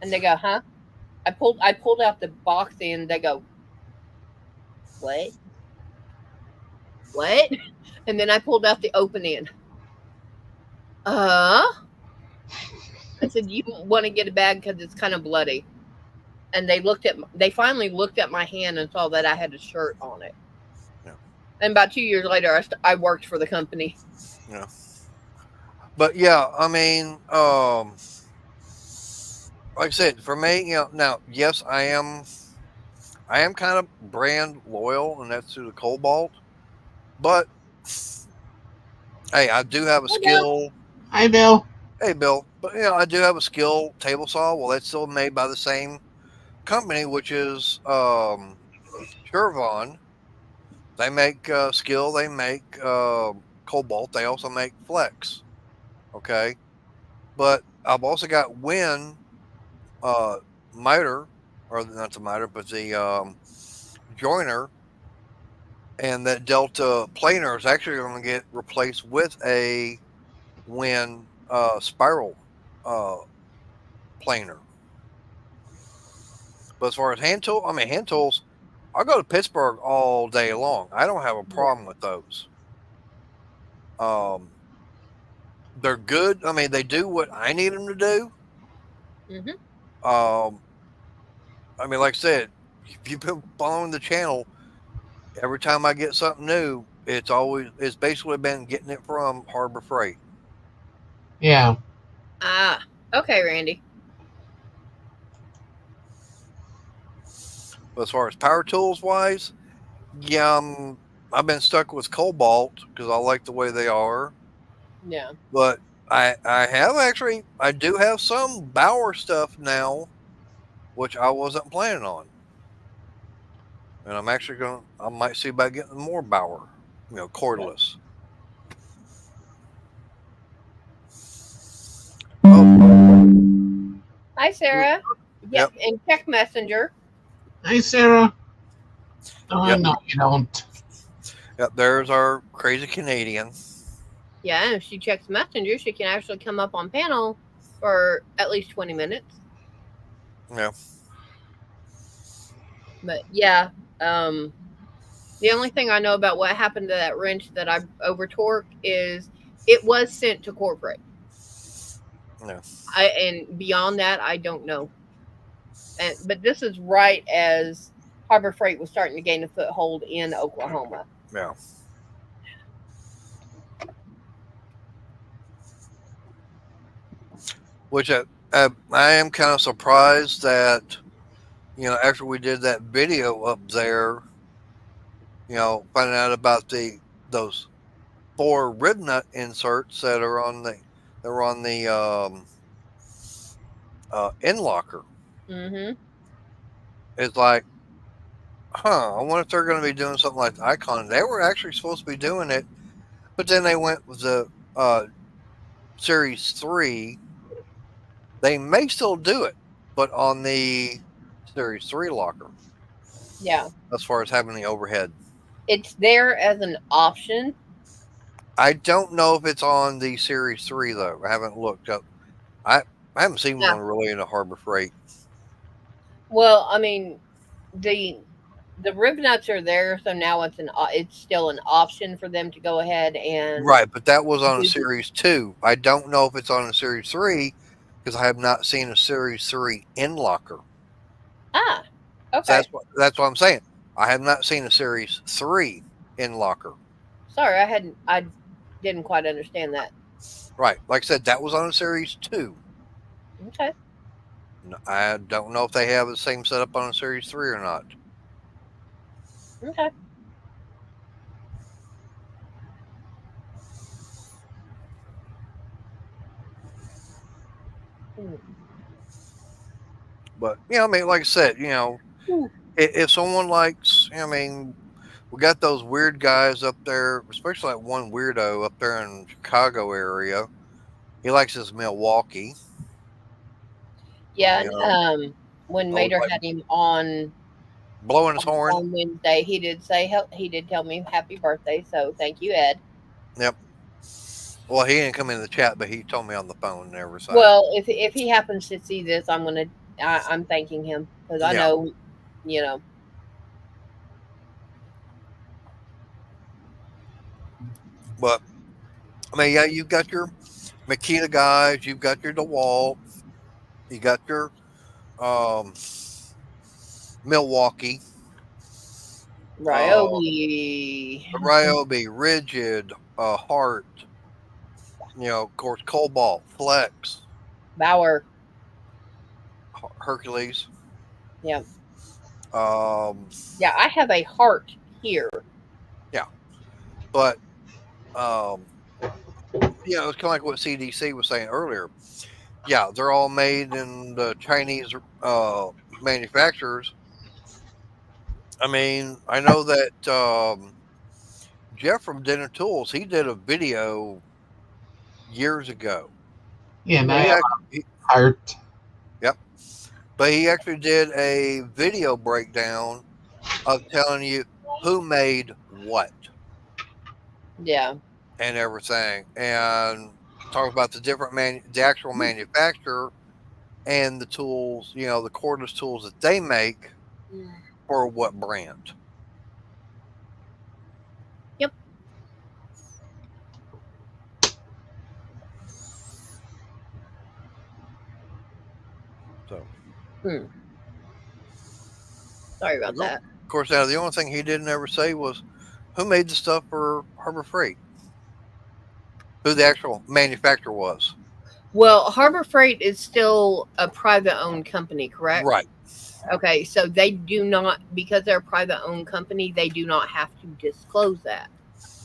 And they go, huh? I pulled out the box and they go, what? What? And then I pulled out the open end. I said, you want to get a bag because it's kind of bloody. And they finally looked at my hand and saw that I had a shirt on it.
Yeah.
And about 2 years later, I worked for the company.
Yeah. But yeah, I mean, like I said, for me, now, yes, I am kind of brand loyal, and that's through the Cobalt. But hey, I do have a skill.
hi, Bill.
Hey, Bill, but I do have a skill table saw. Well, that's still made by the same company, which is Shervon. They make skill. They make Cobalt. They also make Flex. Okay, but I've also got Win miter, or not the miter, but the joiner, and that Delta planer is actually going to get replaced with a Win spiral planer. But as far as hand tools, I go to Pittsburgh all day long. I don't have a problem with those. They're good. I mean, they do what I need them to do.
Mm-hmm.
I mean, like I said, if you've been following the channel, every time I get something new, it's basically been getting it from Harbor Freight.
Yeah.
Okay, Randy.
But as far as power tools wise, yeah, I've been stuck with Cobalt because I like the way they are.
Yeah.
But I do have some Bauer stuff now, which I wasn't planning on. And I'm actually I might see about getting more Bauer, cordless.
Hi, Sarah.
Yep.
And check Messenger.
Hi, Sarah. Oh,
Yep.
no, you don't.
Yep, there's our crazy Canadian.
Yeah, and if she checks Messenger, she can actually come up on panel for at least 20 minutes.
Yeah.
But yeah, the only thing I know about what happened to that wrench that I over torqued is it was sent to corporate.
Yeah.
And beyond that, I don't know. But this is right as Harbor Freight was starting to gain a foothold in Oklahoma.
Yeah. Which I am kind of surprised that, after we did that video up there, finding out about those 4 rib nut inserts that are on the end locker.
Mm-hmm.
It's like, I wonder if they're going to be doing something like the Icon. They were actually supposed to be doing it, but then they went with the Series 3. They may still do it, but on the Series 3 locker.
Yeah.
As far as having the overhead.
It's there as an option.
I don't know if it's on the Series 3, though. I haven't looked up. I haven't seen one really in a Harbor Freight.
Well, I mean, the rib nuts are there, so now it's still an option for them to go ahead and
Right, but that was on a
do the-
Series 2. I don't know if it's on a Series 3 because I have not seen a Series 3 in locker.
ah,
So
okay.
that's what I'm saying. I have not seen a Series 3 in locker.
Sorry, I didn't quite understand that.
Right. Like I said, that was on a Series 2.
Okay.
I don't know if they have the same setup on a Series 3 or not.
Okay. Hmm.
But, I mean, like I said, if someone likes, I mean, we got those weird guys up there, especially that one weirdo up there in Chicago area. He likes his Milwaukee.
Yeah,
You
and
know,
when
always
Mater
like
had him on
blowing his horn.
on Wednesday, he did tell me happy birthday. So thank you, Ed.
Yep. Well, he didn't come in the chat, but he told me on the phone and everything.
Well, if he happens to see this, I'm thanking him because I
Yeah.
know, you know.
But I mean, yeah, you've got your Makita guys, you've got your DeWalt, you got your Milwaukee,
Ryobi.
Ryobi, Rigid, Hart, of course, Cobalt, Flex,
Bauer.
Hercules.
Yeah.
Yeah,
I have a heart here.
Yeah. But it's kind of like what CDC was saying earlier. Yeah, they're all made in the Chinese manufacturers. I mean, I know that Jeff from Dinner Tools, he did a video years ago.
Yeah, and
He
I have
actually,
a heart.
yep. But he actually did a video breakdown of telling you who made what
Yeah.
and everything, and talk about the actual manufacturer and the tools, the cordless tools that they make for what brand.
Yep.
So,
Sorry about that.
Of course, now the only thing he didn't ever say was who made the stuff for Harbor Freight, who the actual manufacturer was.
Well, Harbor Freight is still a private owned company, correct?
Right.
Okay, so they do not, because they're a private owned company, they do not have to disclose that.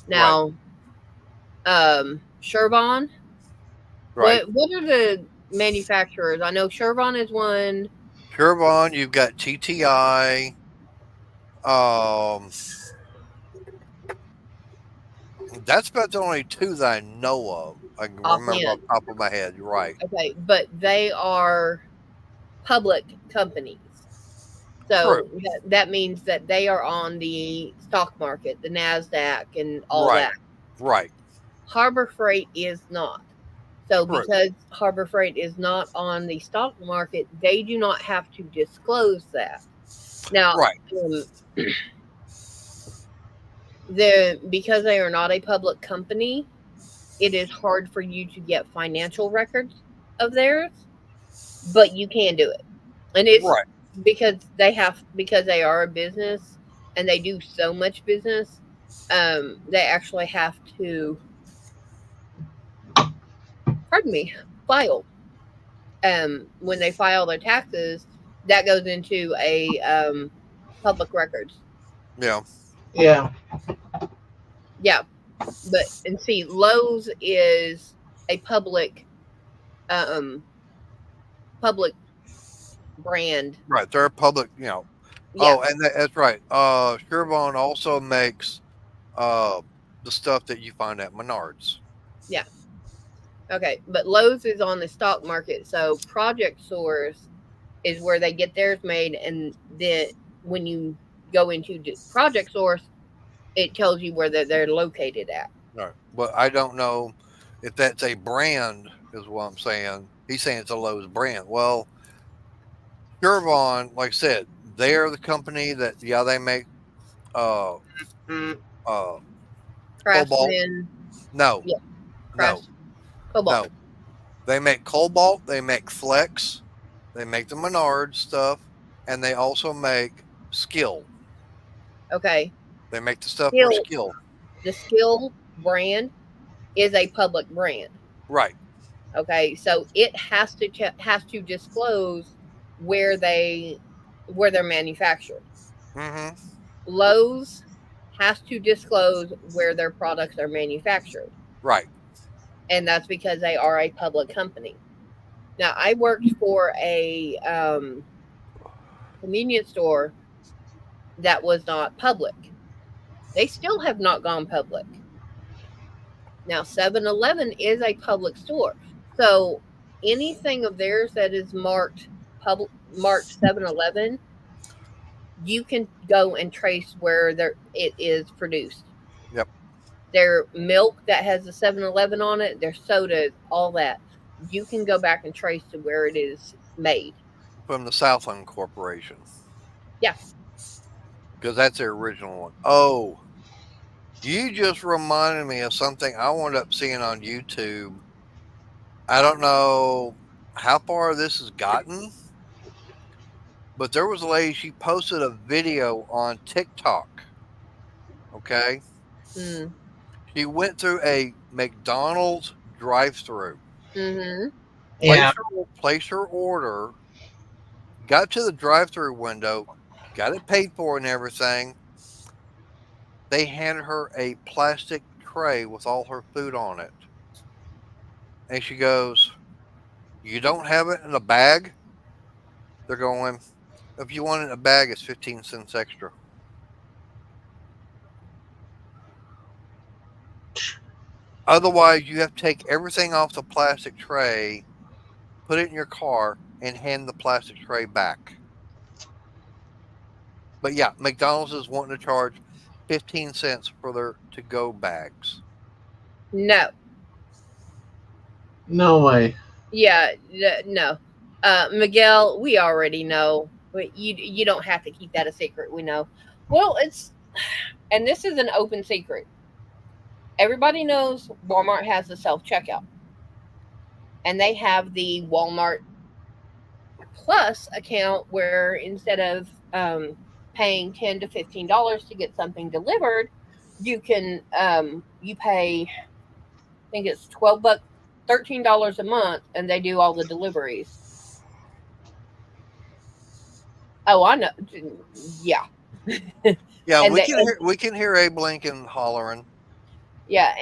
Now, Shervon,
Right.
what are the manufacturers? I know Shervon is one.
Shervon, you've got TTI. That's about the only two that I know of. I can remember off the top of my head. You're right.
Okay, but they are public companies. So that means that they are on the stock market, the NASDAQ, and all that.
Right.
Harbor Freight is not. So because Harbor Freight is not on the stock market, they do not have to disclose that. Now, because they are not a public company, it is hard for you to get financial records of theirs, but you can do it. And it's because they are a business and they do so much business, they actually have to file. When they file their taxes, that goes into a public records.
Yeah.
But see, Lowe's is a public brand.
Right, they're a public,
Yeah.
Oh, and that's right. Shervon also makes the stuff that you find at Menards.
Yeah. Okay, but Lowe's is on the stock market, so Project Source is where they get theirs made, and then when you go into Project Source, it tells you where they're located at.
Right, but I don't know if that's a brand, is what I'm saying. He's saying it's a Lowe's brand. Well, Shervon, like I said, They are the company that they make uh Cobalt.
Craftsman.
No,
Yeah.
no,
Crafts. Cobalt.
no. They make Cobalt. They make Flex. They make the Menard stuff, and they also make Skill.
Okay.
They make the stuff for
Skill.
Skill.
The Skill brand is a public brand.
Right.
Okay, so it has to disclose where they're manufactured.
Mm-hmm.
Lowe's has to disclose where their products are manufactured,
Right.
and that's because they are a public company. Now, I worked for a convenience store that was not public. They still have not gone public. Now, 7-Eleven is a public store, so anything of theirs that is marked 7-Eleven, you can go and trace where it is produced.
Yep.
Their milk that has the 7-Eleven on it, their sodas, all that, you can go back and trace to where it is made.
From the Southland Corporation.
Yeah.
Because that's their original one. Oh, you just reminded me of something I wound up seeing on YouTube. I don't know how far this has gotten, but there was a lady, she posted a video on TikTok. Okay.
Mm.
She went through a McDonald's drive-through.
Mm-hmm.
Yeah.
Placed her order, got to the drive-through window, got it paid for and everything. They handed her a plastic tray with all her food on it. And she goes, "You don't have it in a bag?" They're going, "If you want it in a bag, it's 15 cents extra." Otherwise, you have to take everything off the plastic tray, put it in your car, and hand the plastic tray back. But yeah, McDonald's is wanting to charge 15 cents for their to-go bags.
No.
No way.
Yeah. No. Miguel, we already know. But you don't have to keep that a secret. We know. Well, and this is an open secret. Everybody knows Walmart has the self-checkout. And they have the Walmart Plus account where instead of paying $10 to $15 to get something delivered, you can you pay, I think it's $13 a month, and they do all the deliveries. Oh, I know. Yeah.
Yeah,
And
we can hear Abe Lincoln hollering.
Yeah,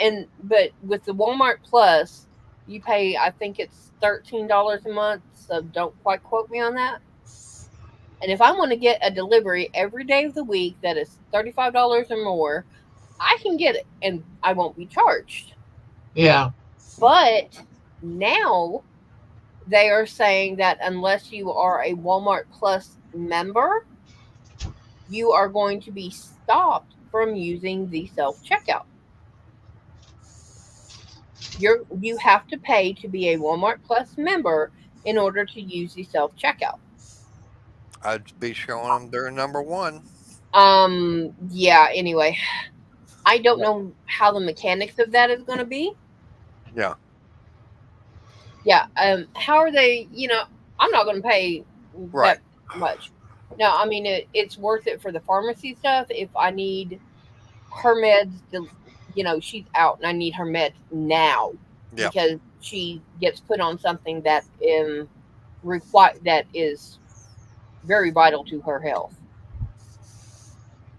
but with the Walmart Plus, you pay, I think it's $13 a month, so don't quite quote me on that. And if I want to get a delivery every day of the week that is $35 or more, I can get it and I won't be charged.
Yeah.
But now they are saying that unless you are a Walmart Plus member, you are going to be stopped from using the self-checkout. You have to pay to be a Walmart Plus member in order to use the self-checkout.
I'd be showing them they're number one.
Yeah, anyway. I don't know how the mechanics of that is going to be.
Yeah.
Yeah, how are they, I'm not going to pay
Right.
that much. No, I mean, it's worth it for the pharmacy stuff. If I need her meds, she's out and I need her meds now.
Yeah.
Because she gets put on something that is very vital to her health.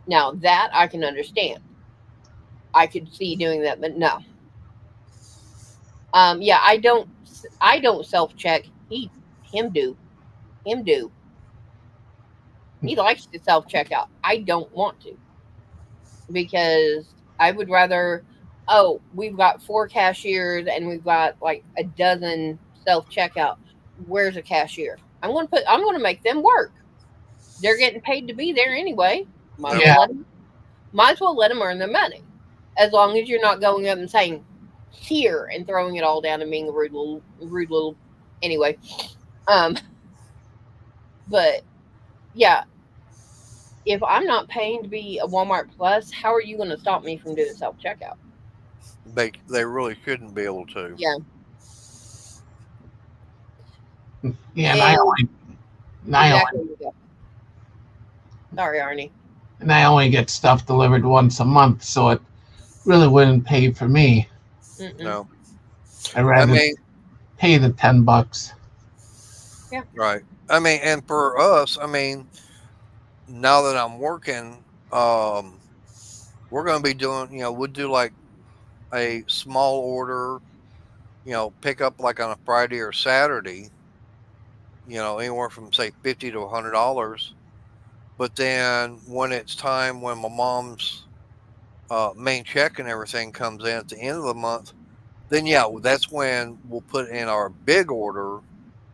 Now that I can understand. I could see doing that, but no. Yeah, I don't self-check. Him do. He likes to self-checkout. I don't want to. Because I would rather, we've got 4 cashiers and we've got like a dozen self-checkout. Where's a cashier? I'm going to make them work. They're getting paid to be there anyway. Might as well let them earn their money. As long as you're not going up and saying here and throwing it all down and being a rude little anyway. But yeah, if I'm not paying to be a Walmart Plus, how are you going to stop me from doing self checkout?
They really shouldn't be able to.
Yeah.
Yeah, and I
And
only, and I only,
exactly. Sorry, Arnie.
and I only get stuff delivered once a month, so it really wouldn't pay for me.
Mm-mm.
No,
I'd
I
rather
mean,
pay the $10.
right. I mean, and for us, I mean, now that I'm working, we're going to be doing, we'll do like a small order, pick up like on a Friday or Saturday, anywhere from say $50 to $100. But then when it's time when my mom's main check and everything comes in at the end of the month, then yeah, that's when we'll put in our big order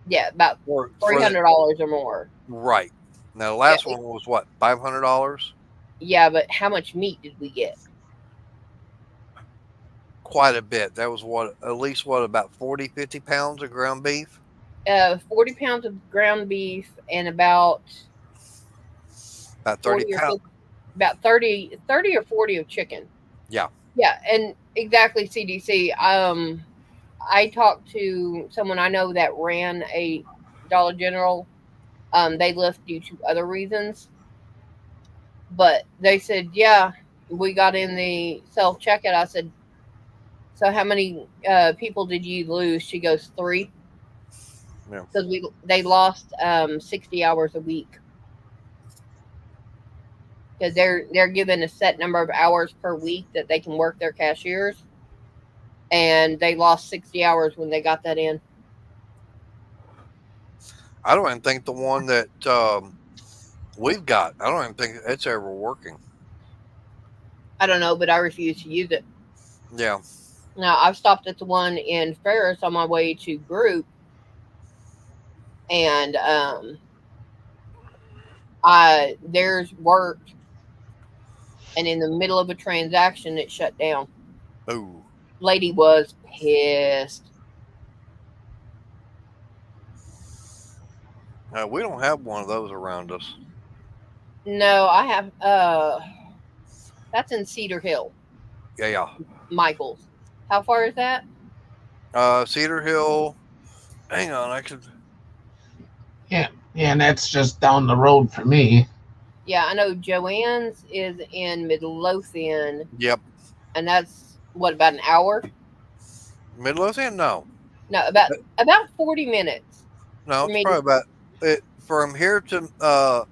Yeah, about
for
$300 or more.
right. Now the
Yeah,
last one was what, $500?
yeah, but how much meat did we get?
Quite a bit. That was at least about 40, 50 pounds of ground beef.
40 pounds of ground beef and about
About 30
40 or
pounds.
50, about 30 or 40 of chicken.
Yeah.
Yeah, and exactly, CDC. I talked to someone I know that ran a Dollar General. They left due to other reasons, but they said, yeah, we got in the self checkout. I said, so how many people did you lose? She goes, 3.
Yeah.
Because they lost 60 hours a week. Because they're given a set number of hours per week that they can work their cashiers, and they lost 60 hours when they got that in.
I don't even think the one that we've got, I don't even think it's ever working.
I don't know, but I refuse to use it.
Yeah.
Now, I've stopped at the one in Ferris on my way to group, and theirs worked, and in the middle of a transaction, it shut down.
Oh.
Lady was pissed.
We don't have one of those around us.
No, I have. That's in Cedar Hill,
Yeah.
Michael's. How far is that?
Cedar Hill. Hang on, I could.
Yeah, and that's just down the road for me.
Yeah, I know Joanne's is in Midlothian,
Yep.
and that's what, about an hour?
Midlothian? No.
No, about 40 minutes.
No,
For
it's
me
probably
to-
about it from here to the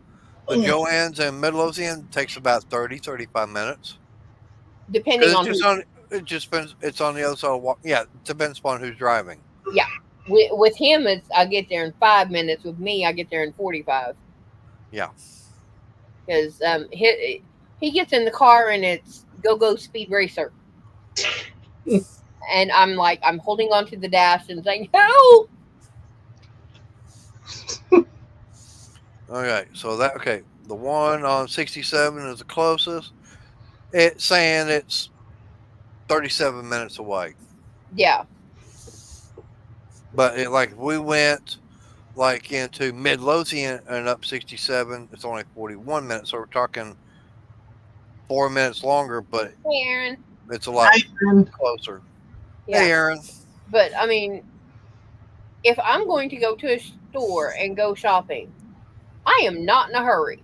Joanne's and Midlothian takes about 30, 35 minutes.
Depending
It's
on
just
who,
on. It just depends. It's on the other side of yeah. It depends upon who's driving.
yeah. With him, it's I get there in 5 minutes. With me, I get there in 45.
Yeah.
Because he gets in the car and it's go speed racer, and I'm like, I'm holding onto the dash and saying help.
Okay, so the one on 67 is the closest. It's saying it's 37 minutes away.
Yeah,
But if we went like into Midlothian and up 67, it's only 41 minutes. So we're talking 4 minutes longer, but
hey, Aaron.
it's a lot
Hi, Aaron.
closer.
Yeah.
Hey, Aaron.
But I mean, if I'm going to go to a store and go shopping, I am not in a hurry.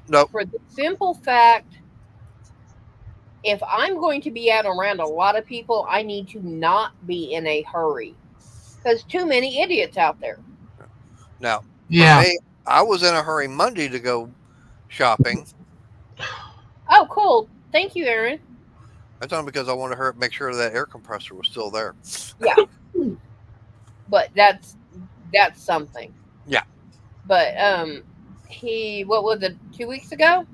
Nope.
For the simple fact, if I'm going to be out around a lot of people, I need to not be in a hurry. Because too many idiots out there.
Now,
Yeah,
for me, I was in a hurry Monday to go shopping.
Oh, cool. Thank you, Aaron.
That's only because I wanted to make sure that air compressor was still there.
But that's something.
Yeah.
But what was it, 2 weeks ago?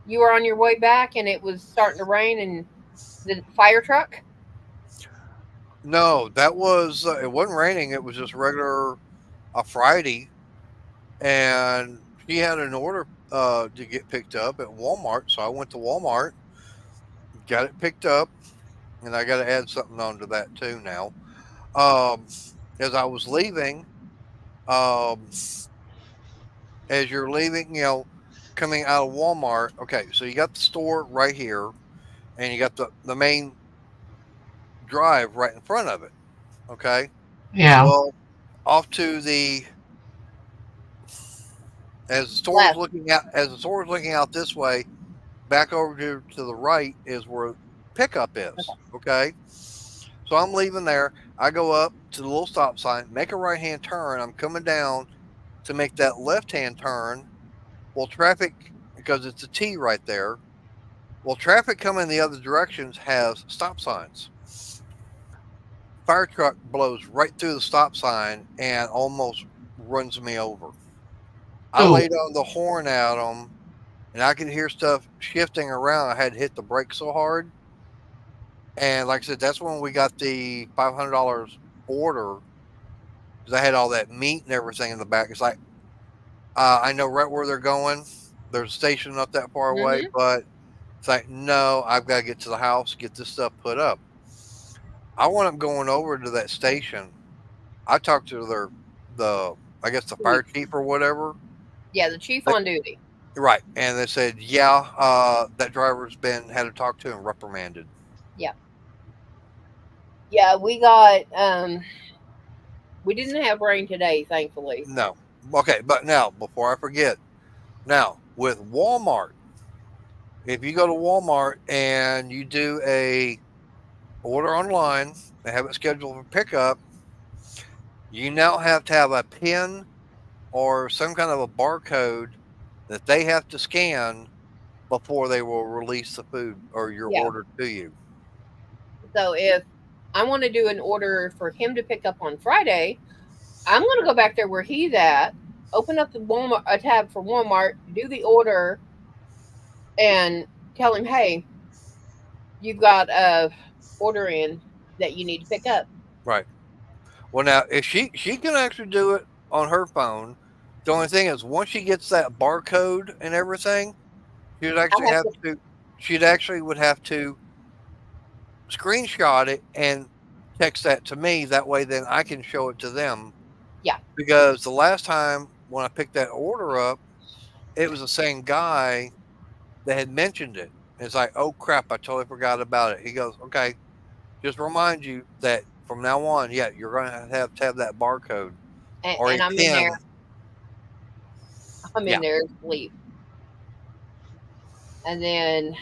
You were on your way back and it was starting to rain and the fire truck?
No, that was it wasn't raining. It was just regular a Friday, and she had an order to get picked up at Walmart. So I went to Walmart, got it picked up, and I got to add something onto that too now. As I was leaving, as you're leaving, coming out of Walmart. Okay, so you got the store right here, and you got the main drive right in front of it. Okay.
Yeah.
Well, off to the as the store is
Left.
looking out this way, back over to the right is where pickup is. Okay. So I'm leaving there. I go up to the little stop sign, make a right hand turn. I'm coming down to make that left hand turn. Well, traffic, because it's a T right there. Well, traffic coming the other directions has stop signs. Fire truck blows right through the stop sign and almost runs me over. I
Oh.
laid on the horn at them, and I could hear stuff shifting around. I had hit the brake so hard. And like I said, that's when we got the $500 order, because I had all that meat and everything in the back. It's like, I know right where they're going. There's a station not that far away, but it's like, no, I've got to get to the house, get this stuff put up. I wound up going over to that station. I talked to the fire chief or whatever.
Yeah, the chief on duty.
Right. And they said, yeah, that driver's had to talk to and reprimanded.
Yeah. Yeah, we got, we didn't have rain today, thankfully.
No. Okay, but now, before I forget, now, with Walmart, if you go to Walmart and you do a order online, they have it scheduled for pickup, you now have to have a PIN or some kind of a barcode that they have to scan before they will release the food or your order to you.
So if I want to do an order for him to pick up on Friday, I'm going to go back there where he's at, open up a tab for Walmart, do the order, and tell him, hey, you've got a order in that you need to pick up.
Right. Well, now, if she can actually do it on her phone, the only thing is once she gets that barcode and everything, she'd actually would have to screenshot it and text that to me. That way, then I can show it to them.
Yeah.
Because the last time when I picked that order up, it was the same guy that had mentioned it. It's like, oh crap, I totally forgot about it. He goes, okay, just remind you that from now on, yeah, you're going to have that barcode.
And I'm in there. I'm in there asleep. And then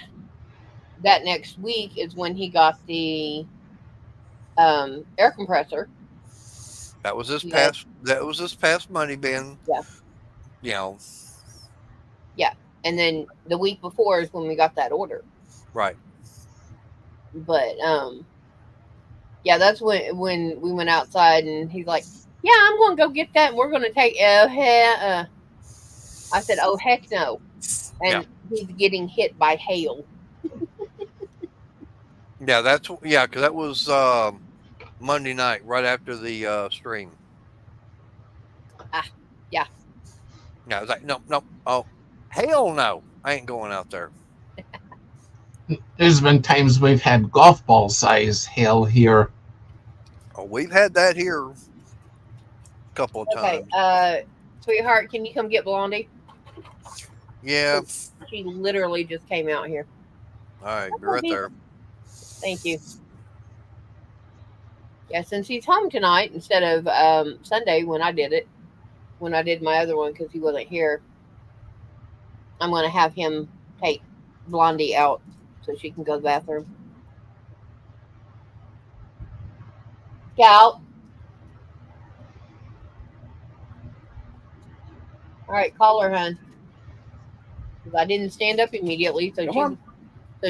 that next week is when he got the air compressor.
That was this past money bin.
Yeah.
You know.
Yeah. And then the week before is when we got that order.
Right.
But yeah, that's when we went outside and he's like, yeah, I'm going to go get that and we're going to take I said, oh heck no. And he's getting hit by hail.
Yeah, because that was Monday night, right after the stream.
Yeah.
Yeah, I was like, no, oh, hell no, I ain't going out there.
There's been times we've had golf ball size hail here.
Oh, we've had that here a couple of times.
Okay, sweetheart, can you come get Blondie?
Yeah.
She literally just came out here.
All right, be right there.
Thank you. Yeah, since he's home tonight instead of Sunday when I did my other one because he wasn't here, I'm going to have him take Blondie out so she can go to the bathroom. Scout. All right, call her, hon. Because I didn't stand up immediately, so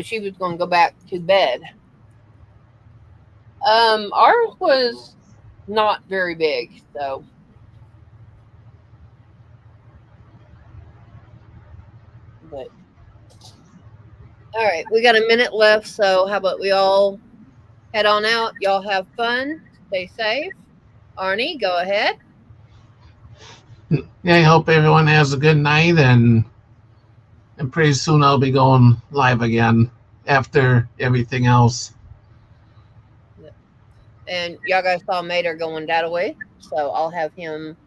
she was going to go back to bed. Ours was not very big, so. But all right, we got a minute left, so how about we all head on out? Y'all have fun, stay safe. Arnie, go ahead.
Yeah, I hope everyone has a good night, and pretty soon I'll be going live again after everything else.
And y'all guys saw Mater going that away, so I'll have him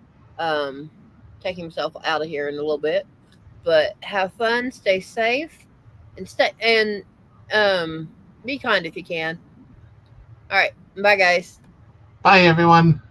take himself out of here in a little bit. But have fun, stay safe, and be kind if you can. All right, bye guys.
Bye, everyone.